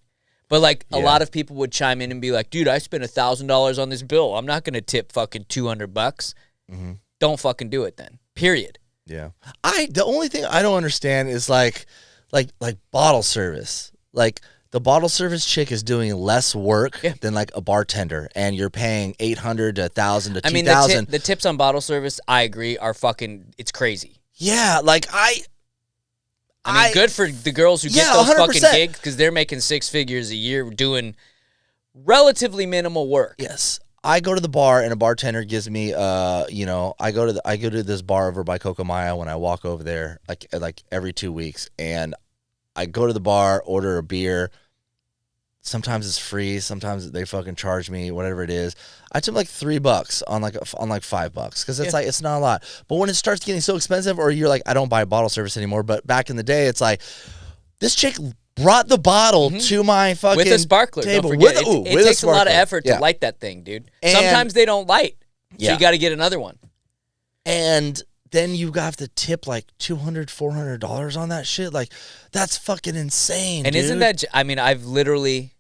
But like a lot of people would chime in and be like, dude, I spent $1,000 on this bill. I'm not going to tip fucking $200. Don't fucking do it then, period. Yeah. The only thing I don't understand is like bottle service. Like, the bottle service chick is doing less work than like a bartender, and you're paying $800 to $1,000 to $2,000. I mean, the tips on bottle service, I agree, are fucking, it's crazy. Yeah, like I mean, good for the girls who get those 100%. fucking gigs, because they're making 6 figures a year doing relatively minimal work. Yes. I go to the bar and a bartender gives me I go to this bar over by Cocomaya when I walk over there like every 2 weeks, and I go to the bar, order a beer. Sometimes it's free, sometimes they fucking charge me whatever it is. I tip like $3 on like $5 because it's like it's not a lot. But when it starts getting so expensive, or you're like, I don't buy bottle service anymore, but back in the day it's like, this chick brought the bottle to my fucking with a sparkler. table. Don't forget, it takes a lot of effort to light that thing, dude. And sometimes they don't light, so you got to get another one. And then you have to tip like $200, $400 on that shit. Like, that's fucking insane. And dude. isn't that? I mean, I've literally.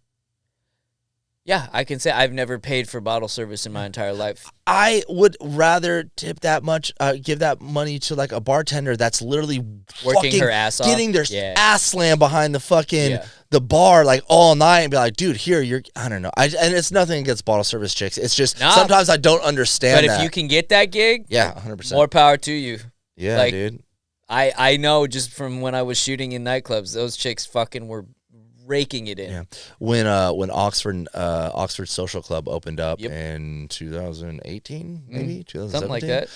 Yeah, I can say I've never paid for bottle service in my entire life. I would rather tip that much, give that money to like a bartender that's literally working her ass off, getting their ass slammed behind the fucking the bar like all night, and be like, dude, here I don't know. And it's nothing against bottle service chicks. It's just sometimes I don't understand. But if you can get that gig, 100%, more power to you. Yeah, like, dude. I know just from when I was shooting in nightclubs, those chicks fucking were raking it in. Yeah. When Oxford Social Club opened up in 2018, maybe 2017, something like that.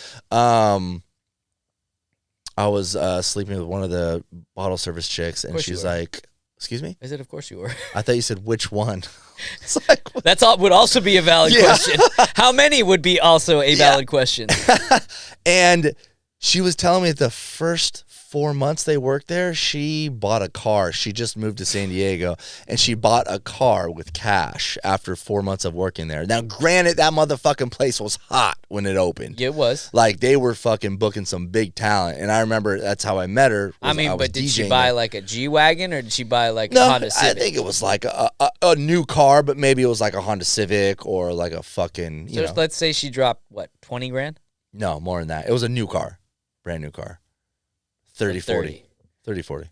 I was sleeping with one of the bottle service chicks, and she's like, "Excuse me?" I said, "Of course you were." I thought you said which one. It's like, that's all would also be a valid question. How many would be also a valid question? And she was telling me the first 4 months they worked there, she bought a car. She just moved to San Diego, and she bought a car with cash after 4 months of working there. Now, granted, that motherfucking place was hot when it opened. It was. Like, they were fucking booking some big talent, and I remember that's how I met her. I mean, but did she buy like a G-Wagon, or did she buy like a Honda Civic? I think it was like a new car, but maybe it was like a Honda Civic or like a fucking, you know. Let's say she dropped, what, 20 grand? No, more than that. It was a new car. Brand new car. 30, 40. 30, 40.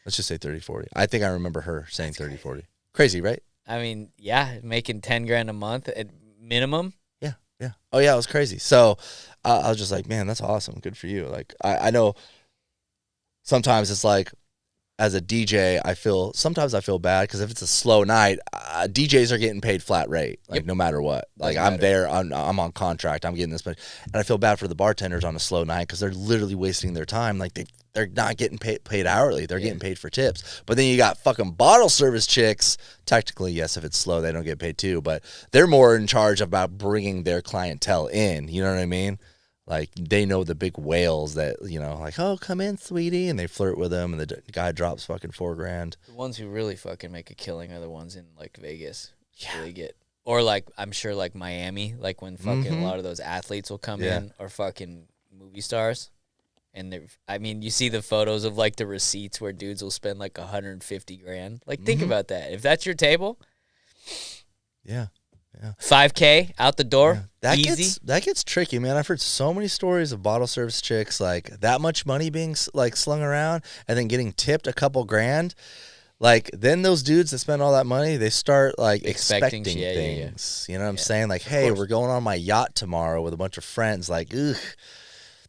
Let's just say 30, 40. I think I remember her saying 30, 40. Crazy, right? I mean, yeah, making 10 grand a month at minimum. Yeah. Oh, yeah, it was crazy. So I was just like, man, that's awesome. Good for you. Like, I know sometimes it's like, as a DJ, sometimes I feel bad because if it's a slow night, DJs are getting paid flat rate, like no matter what. Like I'm there, I'm on contract, I'm getting this much, and I feel bad for the bartenders on a slow night because they're literally wasting their time. Like they're not getting paid hourly, they're getting paid for tips. But then you got fucking bottle service chicks. Technically, yes, if it's slow, they don't get paid too, but they're more in charge about bringing their clientele in. You know what I mean? Like, they know the big whales that, you know, like, oh, come in, sweetie, and they flirt with them, and the guy drops fucking $4,000. The ones who really fucking make a killing are the ones in, like, Vegas. Really get, or, like, I'm sure, like, Miami, like, when fucking a lot of those athletes will come in, or fucking movie stars. And they're, I mean, you see the photos of, like, the receipts where dudes will spend, like, $150,000. Like, think about that. If that's your table. Yeah. $5K out the door. That easy. That gets tricky, man. I've heard so many stories of bottle service chicks, like that much money being like slung around and then getting tipped a couple grand. Like, then those dudes that spend all that money, they start like expecting things. You know what I'm saying? Like, hey, we're going on my yacht tomorrow with a bunch of friends. Like, ugh.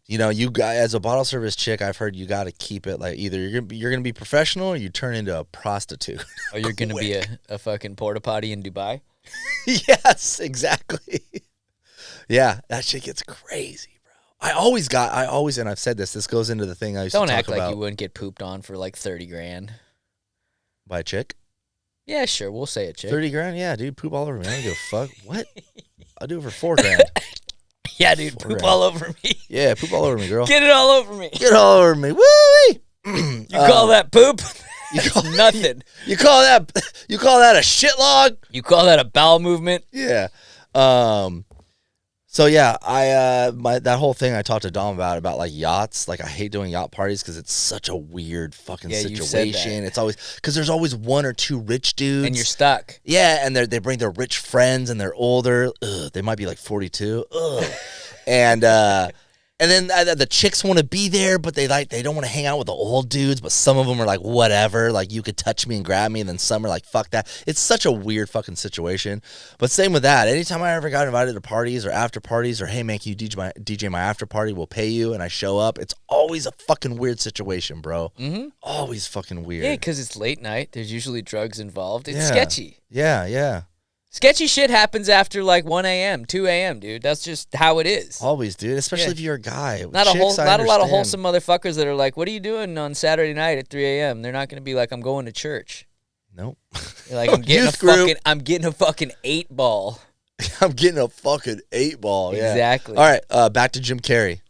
You know, you guys, as a bottle service chick, I've heard you got to keep it like either you're gonna be professional or you turn into a prostitute. Or you're gonna be a fucking porta potty in Dubai. Yes, exactly. Yeah, that shit gets crazy, bro. I always, and I've said this goes into the thing I used to talk about. Don't act like you wouldn't get pooped on for like $30,000. By a chick? Yeah, sure, we'll say a chick. $30,000? Yeah, dude, poop all over me. I don't give a fuck. What? I'll do it for $4,000. Yeah, dude, poop all over me. Yeah, poop all over me, girl. Get it all over me. Get it all over me. Woo! You call that poop? It's nothing. You call that a shit log? You call that a bowel movement? Yeah. So yeah, that whole thing I talked to Dom about like yachts. Like, I hate doing yacht parties because it's such a weird fucking situation. It's always because there's always one or two rich dudes, and you're stuck. Yeah, and they bring their rich friends, and they're older. Ugh, they might be like 42. Ugh. And then the chicks want to be there, but they don't want to hang out with the old dudes. But some of them are like, whatever, like, you could touch me and grab me. And then some are like, fuck that. It's such a weird fucking situation. But same with that. Anytime I ever got invited to parties or after parties, or hey man, can you DJ my after party? We'll pay you. And I show up. It's always a fucking weird situation, bro. Mm-hmm. Always fucking weird. Yeah, because it's late night. There's usually drugs involved. It's sketchy. Yeah. Sketchy shit happens after like 1 a.m., 2 a.m., dude. That's just how it is. Always, dude. Especially if you're a guy. Not a lot of wholesome motherfuckers that are like, what are you doing on Saturday night at 3 a.m.? They're not going to be like, I'm going to church. Nope. You're like, I'm getting a fucking 8-ball. I'm getting a fucking 8-ball. Yeah. Exactly. All right, back to Jim Carrey.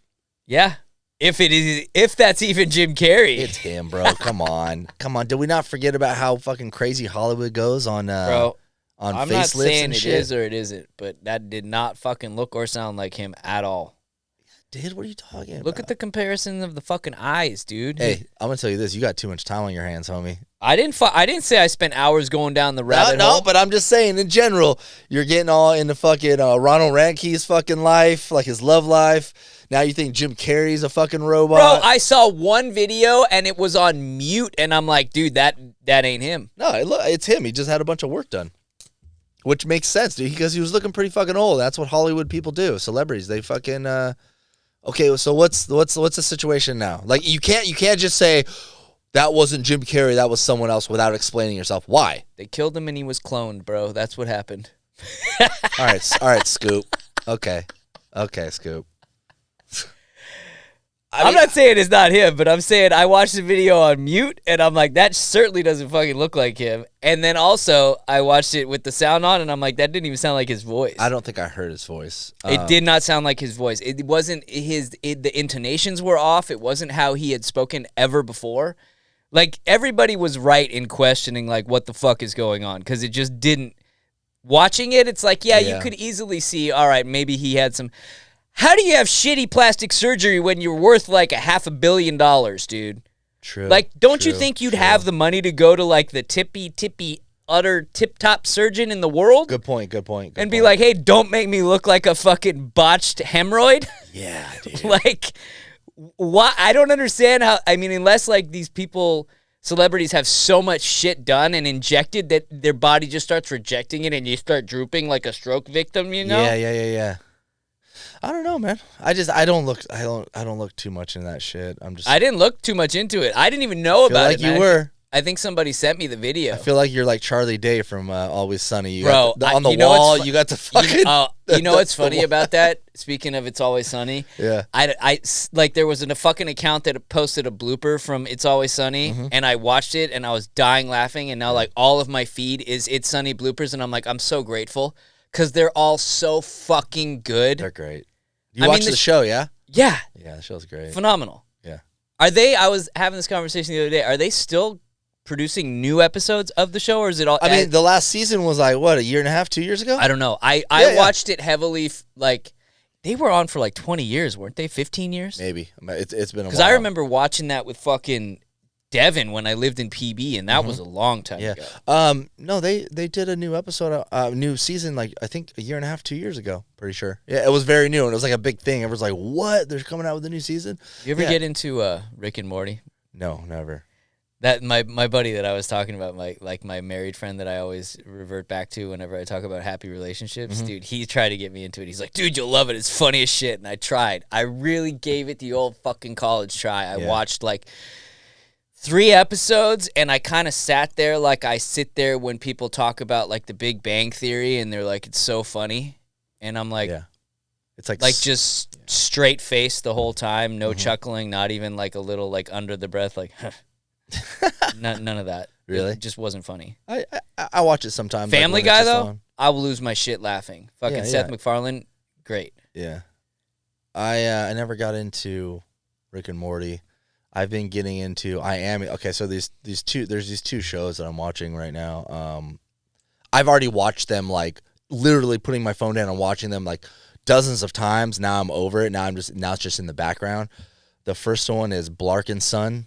Yeah. If that's even Jim Carrey. It's him, bro. Come on. Did we not forget about how fucking crazy Hollywood goes on bro? I'm not saying it is or it isn't, but that did not fucking look or sound like him at all. Dude, what are you talking about? Look at the comparison of the fucking eyes, dude. Hey, I'm gonna tell you this: you got too much time on your hands, homie. I didn't say I spent hours going down the rabbit hole. No, but I'm just saying in general, you're getting all into fucking Ronald Radke's fucking life, like his love life. Now you think Jim Carrey's a fucking robot? Bro, I saw one video and it was on mute, and I'm like, dude, that ain't him. No, it's him. He just had a bunch of work done. Which makes sense, dude, because he was looking pretty fucking old. That's what Hollywood people do. Celebrities, they fucking okay, so what's the situation now? Like, you can't just say that wasn't Jim Carrey, that was someone else without explaining yourself. Why? They killed him and he was cloned, bro. That's what happened. All right, Scoop. Okay, Scoop. I'm not saying it's not him, but I'm saying I watched the video on mute, and I'm like, that certainly doesn't fucking look like him. And then also, I watched it with the sound on, and I'm like, that didn't even sound like his voice. I don't think I heard his voice. It did not sound like his voice. It wasn't the intonations were off. It wasn't how he had spoken ever before. Like, everybody was right in questioning, like, what the fuck is going on, because it just didn't. Watching it, it's like, yeah, you could easily see, all right, maybe he had some. How do you have shitty plastic surgery when you're worth like $500 million, dude? True. Like, don't you think you'd have the money to go to like the tippy, utter tip-top surgeon in the world? Good point. And be like, hey, don't make me look like a fucking botched hemorrhoid? Yeah, dude. Like, why? I don't understand how, I mean, unless like these people, celebrities have so much shit done and injected that their body just starts rejecting it and you start drooping like a stroke victim, you know? Yeah. I don't know, man. I don't look too much into that shit. I didn't look too much into it. I didn't even know about like it. You were. I think somebody sent me the video. I feel like you're like Charlie Day from Always Sunny. You Bro, got on the wall, you got the fucking. You know what's funny about that? Speaking of It's Always Sunny, yeah. I like there was a fucking account that posted a blooper from It's Always Sunny, and I watched it and I was dying laughing, and now like all of my feed is It's Sunny bloopers, and I'm like, I'm so grateful because they're all so fucking good. They're great. You watched the show, yeah? Yeah. Yeah, the show's great. Phenomenal. Yeah. Are they? I was having this conversation the other day. Are they still producing new episodes of the show, or is it all? I mean, the last season was like what, a year and a half, 2 years ago? I don't know. I watched it heavily. Like they were on for like 20 years, weren't they? 15 years? Maybe. It's been a while. Because I remember watching that with fucking Devin when I lived in PB, and that was a long time ago. No, they did a new episode, new season, like I think a year and a half, 2 years ago. Pretty sure. Yeah, it was very new, and it was like a big thing. Everyone's like, "What? They're coming out with a new season?" You ever get into Rick and Morty? No, never. That my buddy that I was talking about, my married friend that I always revert back to whenever I talk about happy relationships, dude, he tried to get me into it. He's like, dude, you'll love it. It's funny as shit. And I tried. I really gave it the old fucking college try. I watched like 3 episodes, and I kind of sat there like I sit there when people talk about like the Big Bang Theory, and they're like, it's so funny. And I'm like, it's like just straight face the whole time, no chuckling, not even like a little like under the breath, like, none of that. Really? It just wasn't funny. I watch it sometimes. Family like Guy though, I will lose my shit laughing. Fucking Seth MacFarlane, great. Yeah. I never got into Rick and Morty. I've been getting into okay, so there's these two shows that I'm watching right now. I've already watched them, like literally putting my phone down and watching them like dozens of times. Now I'm over it. Now it's just in the background. The first one is Blark and Son.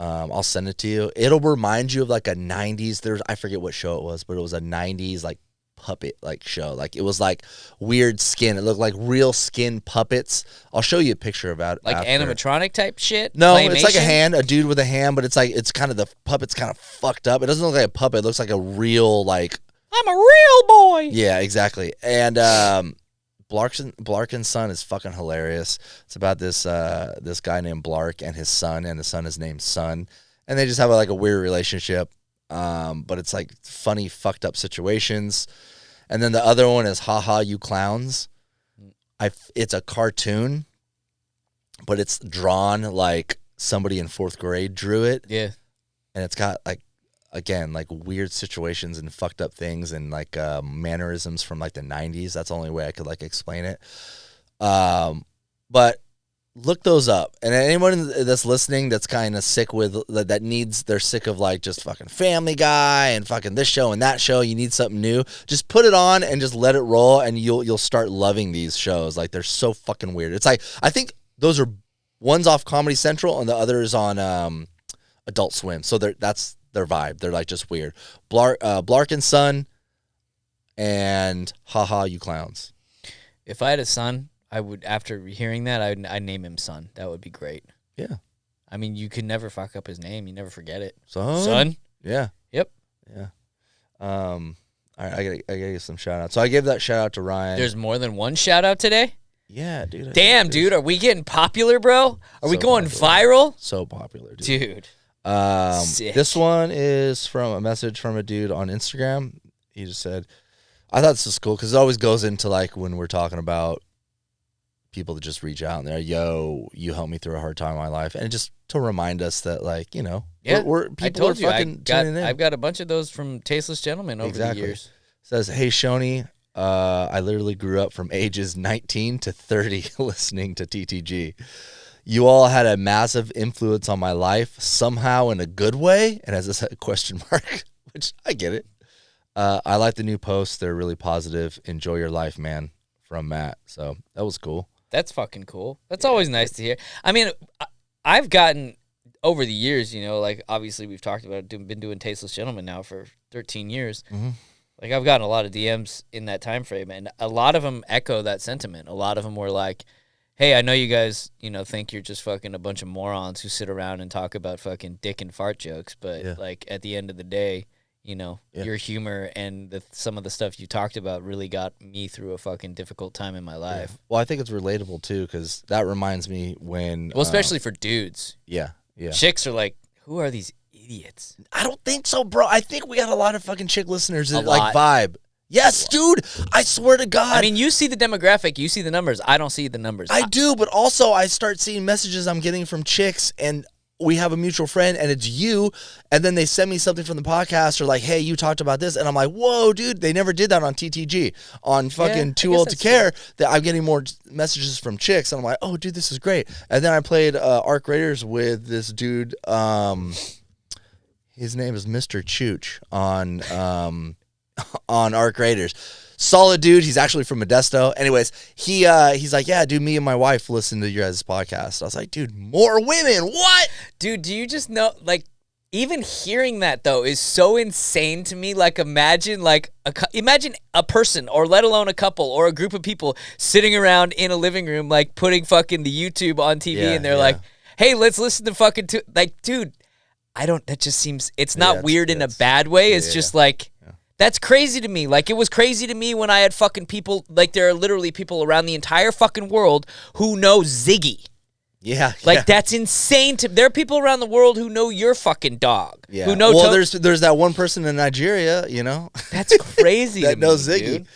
I'll send it to you. It'll remind you of like a 90s. I forget what show it was, but it was a 90s like puppet like show. Like it was like weird skin. It looked like real skin puppets. I'll show you a picture about it. Like animatronic type shit? No, Claymation? It's like a dude with a hand, but it's kind of the puppet's kind of fucked up. It doesn't look like a puppet. It looks like a real like I'm a real boy. Yeah, exactly. And Blark and Son is fucking hilarious. It's about this guy named Blark and his son, and the son is named Son, and they just have like a weird relationship. But it's like funny, fucked up situations. And then the other one is Ha Ha You Clowns. It's a cartoon, but it's drawn like somebody in 4th grade drew it. Yeah. And it's got like, again, like weird situations and fucked up things and like mannerisms from like the 90s. That's the only way I could like explain it. But look those up. And anyone that's listening that's kind of sick with they're sick of like just fucking Family Guy and fucking this show and that show, you need something new, just put it on and just let it roll, and you'll start loving these shows. Like they're so fucking weird. It's like, I think those are, one's off Comedy Central and the other is on Adult Swim. So that's their vibe. They're like just weird. Blark and Son and Ha Ha You Clowns. If I had a son, I would, after hearing that, I'd name him Son. That would be great. Yeah. I mean, you could never fuck up his name. You never forget it. Son? Yeah. Yep. Yeah. All right, I gotta give some shout outs. So I gave that shout out to Ryan. There's more than one shout out today? Yeah, dude. Damn, dude. Are we getting popular, bro? Are we going popular. viral? So popular, dude. Sick. This one is from a message from a dude on Instagram. He just said, I thought this was cool because it always goes into like when we're talking about people that just reach out and they're, yo, you helped me through a hard time in my life. And just to remind us that, like, you know, people are fucking tuning in. I've got a bunch of those from Tasteless Gentlemen over the years. Says, hey, Shoney, I literally grew up from ages 19 to 30 listening to TTG. You all had a massive influence on my life, somehow in a good way, and has a question mark, which I get it. I like the new posts. They're really positive. Enjoy your life, man, from Matt. So that was cool. That's fucking cool. That's always nice to hear. I mean, I've gotten, over the years, you know, like, obviously we've talked about it, been doing Tasteless Gentlemen now for 13 years. Mm-hmm. Like, I've gotten a lot of DMs in that time frame, and a lot of them echo that sentiment. A lot of them were like, hey, I know you guys, you know, think you're just fucking a bunch of morons who sit around and talk about fucking dick and fart jokes, but, like, at the end of the day, you know, Yeah. your humor and some of the stuff you talked about really got me through a fucking difficult time in my life. Well, I think it's relatable too, because that reminds me when. Well, especially for dudes. Yeah. Chicks are like, who are these idiots? I don't think so, bro. I think we got a lot of fucking chick listeners that A like lot. vibe. Yes, dude. I swear to God. I mean, you see the demographic, you see the numbers. I don't see the numbers. I do, but also I start seeing messages I'm getting from chicks, and we have a mutual friend, and it's you, and then they send me something from the podcast, or like, hey, you talked about this, and I'm like, whoa, dude, they never did that on TTG, on fucking I Too guess Old to that's Care, that I'm getting more messages from chicks, and I'm like, oh, dude, this is great. And then I played Arc Raiders with this dude, his name is Mr. Chooch on Arc Raiders. Solid dude. He's actually from Modesto. Anyways, he's like, yeah, dude, me and my wife listen to your guys' podcast. I was like, dude, more women. What? Dude, do you just know, like, even hearing that, though, is so insane to me. Like, imagine a person, or let alone a couple, or a group of people sitting around in a living room, like, putting fucking the YouTube on TV, Yeah, and they're yeah. like, hey, let's listen to fucking, like, dude, that just seems, it's not weird in a bad way. It's just like, that's crazy to me. Like, it was crazy to me when I had fucking people, like, there are literally people around the entire fucking world who know Ziggy. Yeah. Like, that's insane. There are people around the world who know your fucking dog. Yeah. Who know well, there's that one person in Nigeria, you know, That's crazy that to knows me, Ziggy. dude.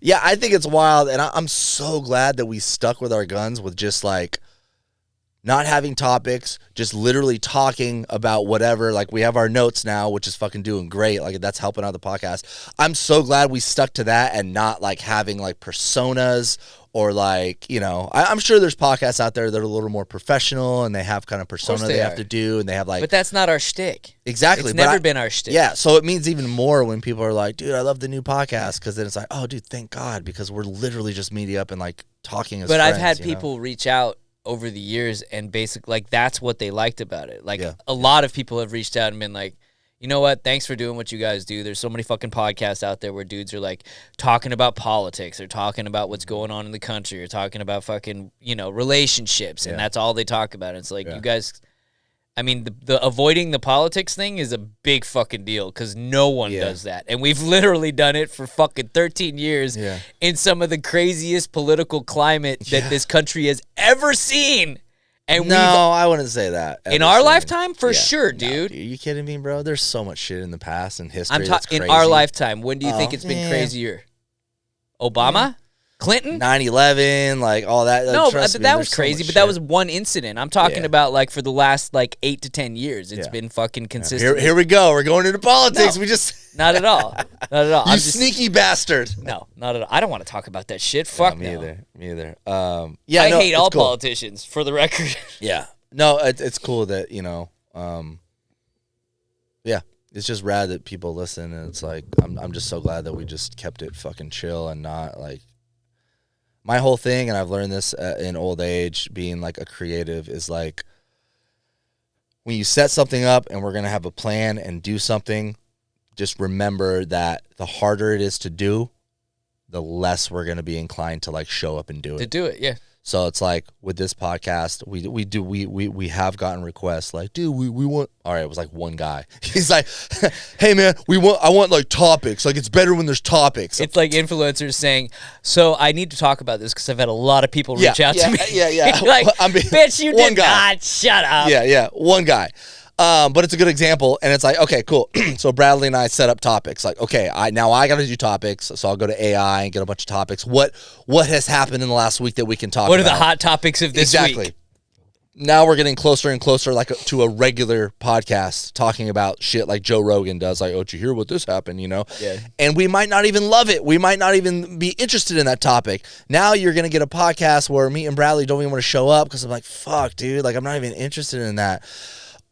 Yeah, I think it's wild, and I'm so glad that we stuck with our guns with just like not having topics, just literally talking about whatever. Like, we have our notes now, which is fucking doing great. Like, that's helping out the podcast. I'm so glad we stuck to that and not like having like personas or like, you know, I'm sure there's podcasts out there that are a little more professional and they have kind of persona they have to do, and they have like. But that's not our shtick. Exactly. It's never been our shtick. Yeah, so it means even more when people are like, dude, I love the new podcast, because then it's like, oh, dude, thank God, because we're literally just meeting up and like talking as But friends. I've had you know? people reach out over the years, and basically, like, that's what they liked about it. Like, Yeah. a lot of people have reached out and been like, you know what? Thanks for doing what you guys do. There's so many fucking podcasts out there where dudes are like talking about politics, or talking about what's going on in the country, or talking about fucking, you know, relationships, and that's all they talk about. It's like, you guys, I mean, the avoiding the politics thing is a big fucking deal, because no one does that. And we've literally done it for fucking 13 years in some of the craziest political climate that this country has ever seen. And No, I wouldn't say that. in our lifetime, for sure, dude. Are you kidding me, bro? There's so much shit in the past and history. I'm that's talking in crazy. our lifetime. When do you think it's been yeah. crazier? Obama? Clinton? 9/11, like all that. Like, No, trust but me, that there's was so crazy. much But that shit. was one incident. I'm talking about like for the last like 8 to 10 years. It's been fucking consistent. Here we go. We're going into politics. No. We just Not at all. Not at all. you I'm just, sneaky bastard. No, not at all. I don't want to talk about that shit. Fuck Me no. either. Me either. Yeah, I no, hate it's all cool. politicians, for the record. Yeah. No, it's cool that, you know, yeah, it's just rad that people listen, and it's like, I'm just so glad that we just kept it fucking chill and not like, my whole thing, and I've learned this in old age, being like a creative, is like, when you set something up and we're going to have a plan and do something, just remember that the harder it is to do, the less we're going to be inclined to like show up and do To it. do it, yeah. So it's like with this podcast, we have gotten requests like, dude, we want. All right, it was like one guy. He's like, hey man, I want like topics. Like, it's better when there's topics. It's like influencers saying, so I need to talk about this because I've had a lot of people reach out to me. Yeah. Like, I mean, bitch, you one did guy. not. Shut up. Yeah, one guy. But it's a good example, and it's like, okay, cool. So Bradley and I set up topics. Like, okay, I got to do topics, so I'll go to AI and get a bunch of topics. What has happened in the last week that we can talk about? What are the hot topics of this exactly. week? Now we're getting closer and closer, like to a regular podcast talking about shit like Joe Rogan does. Like, oh, did you hear what this happened? You know? Yeah. And we might not even love it. We might not even be interested in that topic. Now you're gonna get a podcast where me and Bradley don't even want to show up because I'm like, fuck, dude. Like, I'm not even interested in that.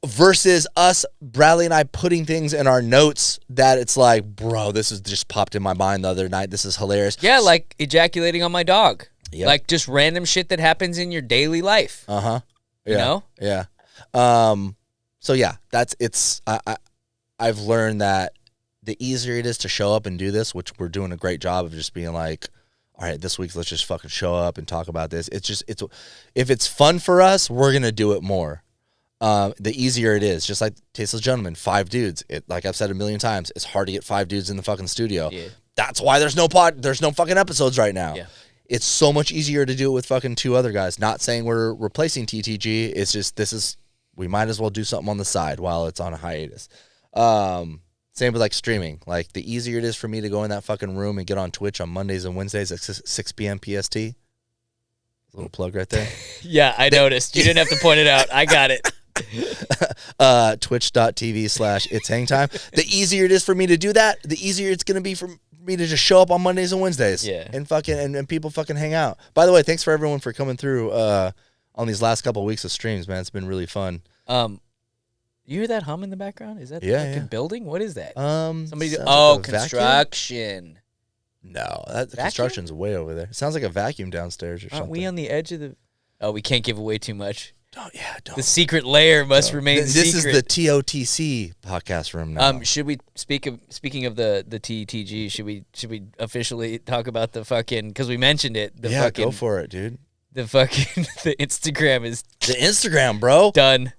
Versus us, Bradley and I, putting things in our notes that it's like, bro, this is just popped in my mind the other night. This is hilarious. Yeah, like ejaculating on my dog. Yep. Like just random shit that happens in your daily life. Yeah. You know? Yeah. So yeah, I've learned that the easier it is to show up and do this, which we're doing a great job of just being like, all right, this week let's just fucking show up and talk about this. It's if it's fun for us, we're gonna do it more. the easier it is. Just like Tasteless Gentleman, 5 dudes. Like I've said a million times, it's hard to get 5 dudes in the fucking studio. Yeah. That's why there's no fucking episodes right now. Yeah. It's so much easier to do it with fucking 2 other guys. Not saying we're replacing TTG. It's just we might as well do something on the side while it's on a hiatus. Same with like streaming. Like the easier it is for me to go in that fucking room and get on Twitch on Mondays and Wednesdays at 6 p.m. PST. A little plug right there. Yeah, I noticed. You didn't have to point it out. I got it. Twitch.tv/It's Hang Time. The easier it is for me to do that, the easier it's going to be for me to just show up on Mondays and Wednesdays. Yeah. And fucking and people fucking hang out. By the way, thanks for everyone for coming through on these last couple of weeks of streams, man. It's been really fun. You hear that hum in the background? Is that the Yeah, fucking yeah. building? What is that? Somebody. Construction. No, the construction's way over there. It sounds like a vacuum downstairs or Aren't something. we on the edge of the... Oh, we can't give away too much. Don't. The secret layer must remain This secret. is the TOTC podcast room now. Should we speaking of the TTG? Should we officially talk about the fucking? Because we mentioned it. Go for it, dude. The fucking the Instagram is The Instagram, bro. done,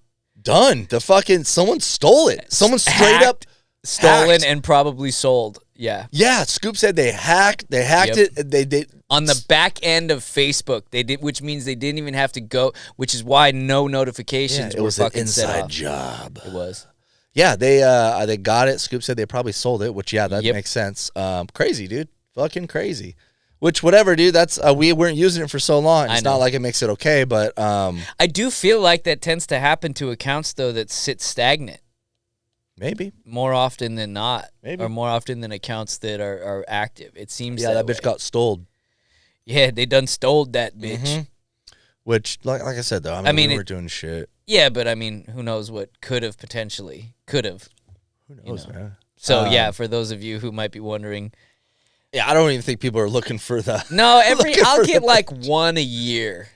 The fucking someone stole it. Someone straight Hacked, up stolen, hacked. and probably sold. Yeah. Yeah, Scoop said they hacked Yep. it. They On the back end of Facebook, they did, which means they didn't even have to go. Which is why no notifications it were was an fucking set inside off. job. It was. Yeah, they got it. Scoop said they probably sold it, which that Yep. makes sense. Crazy, dude. Fucking crazy. Which whatever, dude. That's we weren't using it for so long. It's I know. not like it makes it okay, but I do feel like that tends to happen to accounts though that sit stagnant maybe. more often than not, Maybe. or more often than accounts that are active. It seems Yeah, that bitch way. got stole. Yeah, they done stole that bitch. Mhm. Which, like I said though, I mean, we were doing shit. Yeah, but I mean, who knows what could have potentially could have. Who knows, man? So yeah, for those of you who might be wondering, Yeah, I don't even think people are looking for the. no, I'll for get the- like one a year.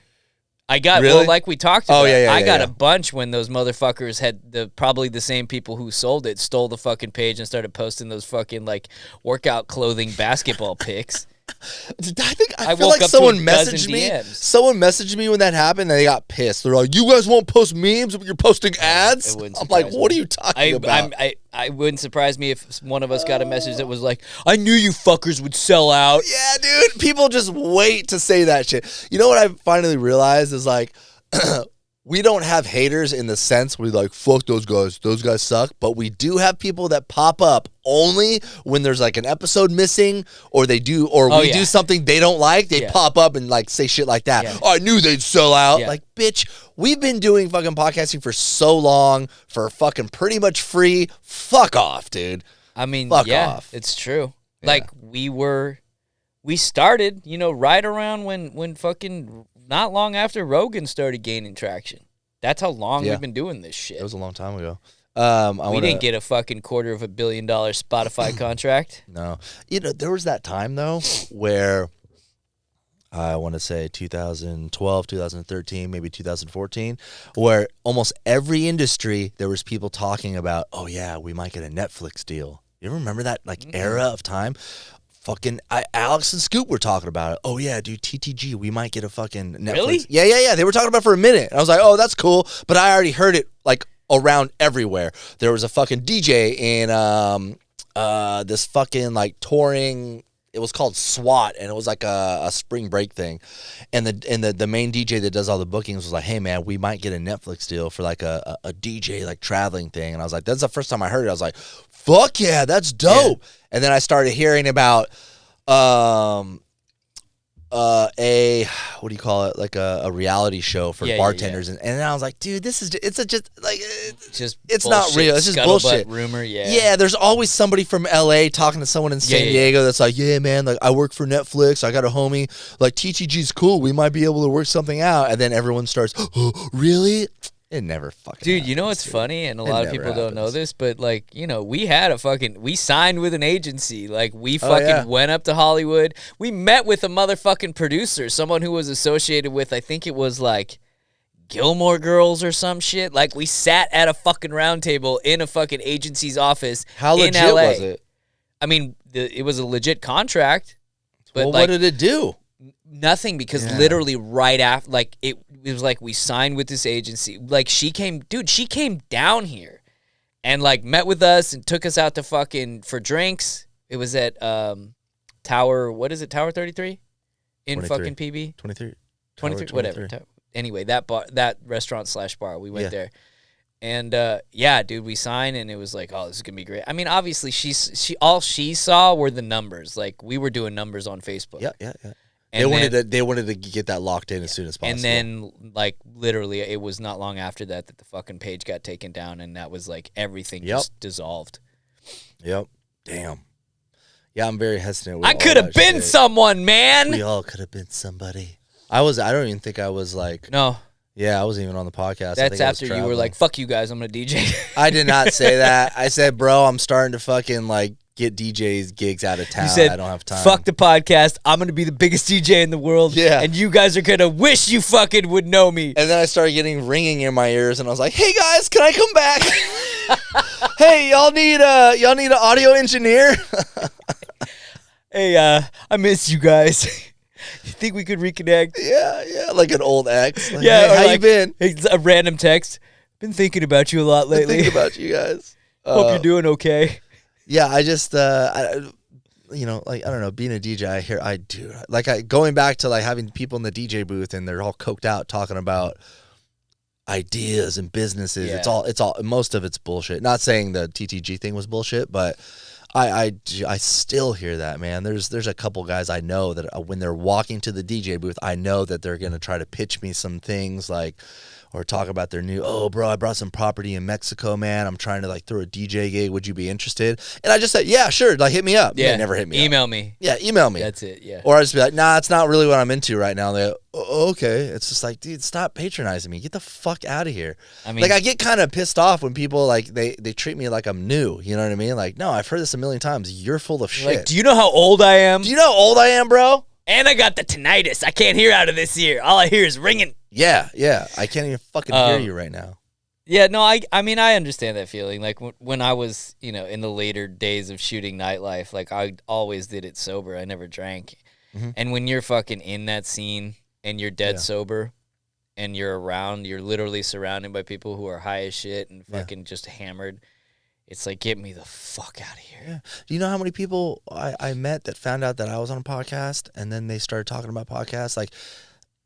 I got Really? well, like we talked Oh, about. yeah, I got yeah. a bunch when those motherfuckers had probably the same people who sold it stole the fucking page and started posting those fucking like workout clothing basketball pics. I feel woke like up to someone a dozen messaged me. DMs. Someone messaged me when that happened. And they got pissed. They're like, "You guys won't post memes, but you're posting ads." It wouldn't I'm like, surprise "What me. are you talking about?" I wouldn't surprise me if one of us got a message that was like, "I knew you fuckers would sell out." Yeah, dude. People just wait to say that shit. You know what I finally realized is like, we don't have haters in the sense we like, fuck those guys. Those guys suck. But we do have people that pop up only when there's like an episode missing or we do something they don't like. They pop up and like say shit like that. Yeah. Oh, I knew they'd sell out. Yeah. Like, bitch, we've been doing fucking podcasting for so long for fucking pretty much free. Fuck off, dude. I mean, Fuck yeah, off. it's true. Yeah. Like we started, right around when fucking not long after Rogan started gaining traction. That's how long Yeah. we've been doing this shit. It was a long time ago. We didn't get a fucking $250 million Spotify contract. No. There was that time, though, where I want to say 2012, 2013, maybe 2014, where almost every industry, there was people talking about, oh, yeah, we might get a Netflix deal. You ever remember that era of time? Fucking Alex and Scoop were talking about it. Oh, yeah, dude, TTG, we might get a fucking Netflix. Really? Yeah. They were talking about it for a minute. And I was like, oh, that's cool. But I already heard it, like, around everywhere. There was a fucking DJ in this fucking like touring. It was called SWAT, and it was like a spring break thing. And the main DJ that does all the bookings was like, "Hey man, we might get a Netflix deal for like a DJ like traveling thing." And I was like, "That's the first time I heard it." I was like, "Fuck yeah, that's dope." Yeah. And then I started hearing about a what do you call it, like a reality show for bartenders. And then I was like, dude, it's not real, it's just bullshit rumor. There's always somebody from LA talking to someone in San Diego that's like, yeah man, like I work for Netflix, I got a homie, like TTG's cool, we might be able to work something out. And then everyone starts, oh, really? It never fucking Dude, happens, you know what's dude. funny? And a lot of never people don't know happens. this, but like, we signed with an agency. Like we fucking went up to Hollywood. We met with a motherfucking producer, someone who was associated with, I think it was like Gilmore Girls or some shit. Like we sat at a fucking round table in a fucking agency's office How in legit LA. was it? I mean, it was a legit contract. But Well, like, what did it do? nothing because literally right after, like it was like we signed with this agency. Like she came down here and like met with us and took us out to fucking for drinks. It was at Tower, what is it? Tower 33 in 23. fucking PB. 23, 23, whatever. Anyway, that restaurant / bar, we went there. And yeah, dude, we signed and it was like, oh, this is gonna be great. I mean, obviously, all she saw were the numbers. Like we were doing numbers on Facebook. Yeah. And they wanted to get that locked in as soon as possible. And then, like, literally, it was not long after that the fucking page got taken down, and that was like everything just dissolved. Yep. Damn. Yeah, I'm very hesitant. With I could have been someone, man. We all could have been somebody. I don't even think I was like. No. Yeah, I wasn't even on the podcast. That's after you were like, fuck you guys, I'm going to DJ. I did not say that. I said, bro, I'm starting to fucking like get DJs gigs out of town. You said, I don't have time. Fuck the podcast. I'm going to be the biggest DJ in the world. Yeah. And you guys are going to wish you fucking would know me. And then I started getting ringing in my ears and I was like, hey guys, can I come back? Hey, y'all need an audio engineer? Hey, I miss you guys. You think we could reconnect? Yeah, like an old ex. Like, Yeah, hey, how like, you been? It's a random text. Been thinking about you a lot lately. Thinking about you guys. Hope you're doing okay. Yeah, I just, you know, like, I don't know, being a DJ, going back to like having people in the DJ booth and they're all coked out talking about ideas and businesses. Yeah. It's all, most of it's bullshit. Not saying the TTG thing was bullshit, but I still hear that, man. There's a couple guys I know that when they're walking to the DJ booth, I know that they're going to try to pitch me some things like, or talk about their new, oh, bro, I brought some property in Mexico, man. I'm trying to like throw a DJ gig. Would you be interested? And I just said, yeah, sure. Like, hit me up. Yeah. They never hit me up. Email me. Yeah, email me. That's it, yeah. Or I just be like, nah, it's not really what I'm into right now. And they go, oh, okay. It's just like, dude, stop patronizing me. Get the fuck out of here. I mean, like, I get kind of pissed off when people, like, they treat me like I'm new. You know what I mean? Like, no, I've heard this a million times. You're full of shit. like, do you know how old I am? Do you know how old I am, bro? And I got the tinnitus. I can't hear out of this ear. All I hear is ringing. Yeah. I can't even fucking hear you right now. Yeah, no, I mean, I understand that feeling. Like, when I was, you know, in the later days of shooting nightlife, like, I always did it sober. I never drank. Mm-hmm. And when you're fucking in that scene and you're dead sober and you're literally surrounded by people who are high as shit and fucking just hammered, it's like, get me the fuck out of here. Yeah. Do you know how many people I met that found out that I was on a podcast and then they started talking about podcasts? Like,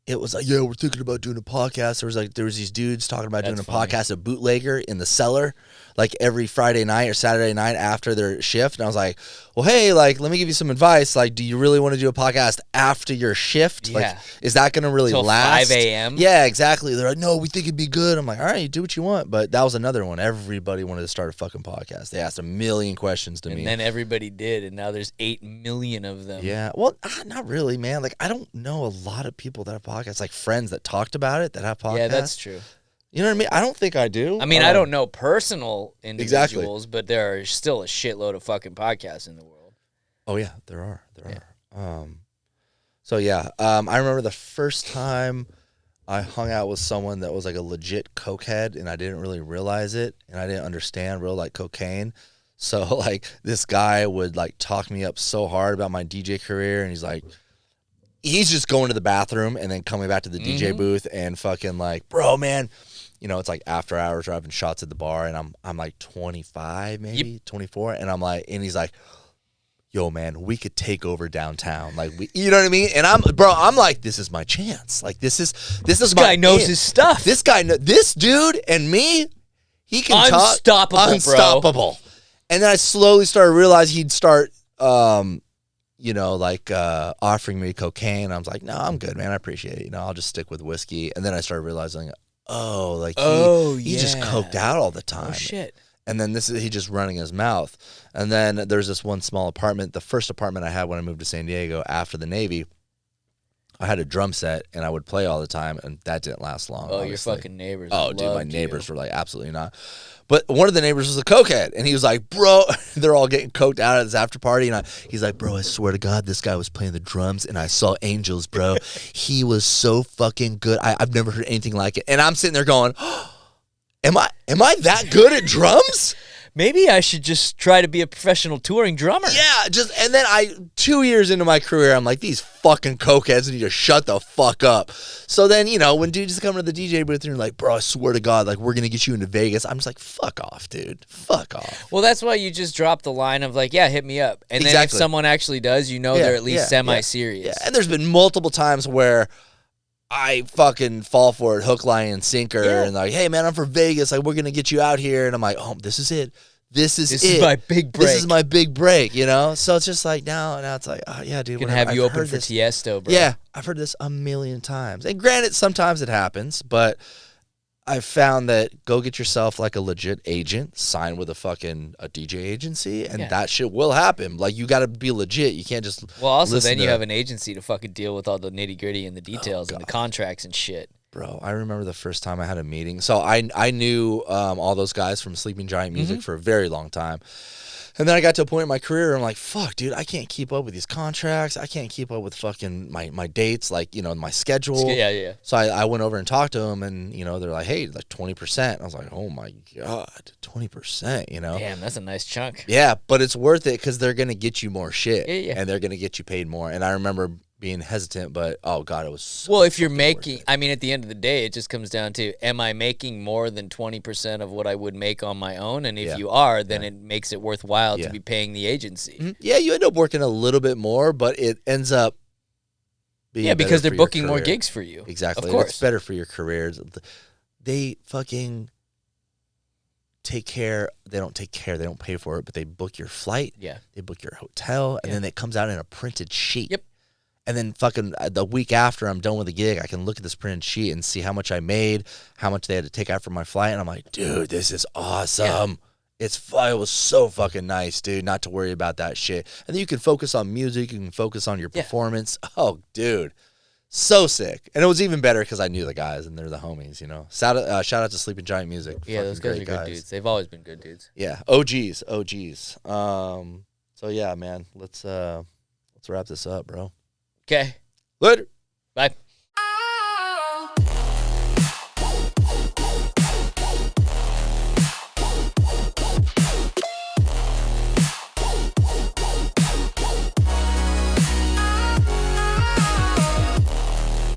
it was like, yeah, we're thinking about doing a podcast. There was these dudes talking about doing a podcast, a bootlegger in the cellar, like every Friday night or Saturday night after their shift. And I was like, well, hey, like, let me give you some advice. Like, do you really want to do a podcast after your shift? Yeah. Like, is that going to really Till last? 5 a.m.? Yeah, exactly. They're like, no, we think it'd be good. I'm like, all right, you do what you want. But that was another one. Everybody wanted to start a fucking podcast. They asked a million questions to me. And then everybody did, and now there's 8 million of them. Yeah. Well, not really, man. Like, I don't know a lot of people that have podcasts, like friends that talked about it that have podcasts. Yeah, that's true. You know what I mean? I don't think I do. I mean, I don't know personal individuals, but there are still a shitload of fucking podcasts in the world. Oh, yeah, there are. So, yeah, I remember the first time I hung out with someone that was like a legit cokehead, and I didn't really realize it, and I didn't understand real like cocaine. So, like, this guy would like talk me up so hard about my DJ career, and he's just going to the bathroom and then coming back to the DJ booth and fucking like, bro, man, you know, it's like after hours, we're having shots at the bar, and I'm like 25, maybe 24, and I'm like, and he's like, yo, man, we could take over downtown, like you know what I mean? And I'm like, this is my chance, like this is This my guy knows in. his stuff. This dude, and me, he can Unstoppable, talk bro. unstoppable. And then I slowly started realizing he'd start, you know, like offering me cocaine. I was like, no, I'm good, man. I appreciate it. You know, I'll just stick with whiskey. And then I started realizing, oh, like he just coked out all the time. Oh, shit. And then he just running his mouth. And then there's this one small apartment. The first apartment I had when I moved to San Diego after the Navy, I had a drum set and I would play all the time, and that didn't last long. Oh, obviously. your fucking neighbors. Oh, dude, my loved neighbors you. were like, absolutely not. But one of the neighbors was a cokehead, and he was like, bro, they're all getting coked out at this after party, and he's like, bro, I swear to God, this guy was playing the drums, and I saw angels, bro. He was so fucking good. I've never heard anything like it. And I'm sitting there going, oh, am I that good at drums? maybe I should just try to be a professional touring drummer. Yeah, and then 2 years into my career, I'm like, these fucking cokeheads need to shut the fuck up. So then, when dudes come to the DJ booth and you're like, bro, I swear to God, like, we're going to get you into Vegas. I'm just like, fuck off, dude. Fuck off. Well, that's why you just drop the line of like, yeah, hit me up. And then if someone actually does, they're at least semi-serious. Yeah. And there's been multiple times where I fucking fall for it, hook, line, and sinker, and like, hey, man, I'm from Vegas. Like, we're going to get you out here. And I'm like, oh, this is it. This is my big break. This is my big break, So it's just like, now it's like, oh, yeah, dude. Can have you open for Tiesto, bro. Yeah, I've heard this a million times. And granted, sometimes it happens, but I've found that go get yourself like a legit agent, sign with a DJ agency, and that shit will happen. Like, you got to be legit. You can't just. Well, also then you have an agency to fucking deal with all the nitty gritty and the details and the contracts and shit. Bro, I remember the first time I had a meeting. So I knew all those guys from Sleeping Giant Music for a very long time. And then I got to a point in my career where I'm like, fuck, dude, I can't keep up with these contracts. I can't keep up with fucking my dates, like, my schedule. Yeah. So I went over and talked to them, and, they're like, hey, like 20%. I was like, oh, my God, 20%, Damn, that's a nice chunk. Yeah, but it's worth it because they're going to get you more shit. Yeah. And they're going to get you paid more. And I remember being hesitant, but oh God, it was so well, if you're making, I mean, at the end of the day, it just comes down to, am I making more than 20% of what I would make on my own? And if you are, then it makes it worthwhile to be paying the agency. Mm-hmm. Yeah, you end up working a little bit more, but it ends up being because they're booking more gigs for you. Exactly. Of course. It's better for your careers. They fucking take care. They don't take care. They don't pay for it, but they book your flight. Yeah. They book your hotel, and then it comes out in a printed sheet. Yep. And then fucking the week after I'm done with the gig, I can look at this printed sheet and see how much I made, how much they had to take out for my flight. And I'm like, dude, this is awesome. Yeah. It was so fucking nice, dude, not to worry about that shit. And then you can focus on music. You can focus on your performance. Oh, dude, so sick. And it was even better because I knew the guys and they're the homies, Shout out to Sleeping Giant Music. Yeah, those guys are good dudes. They've always been good dudes. Yeah, OGs. So yeah, man, let's wrap this up, bro. Okay. Later. Bye.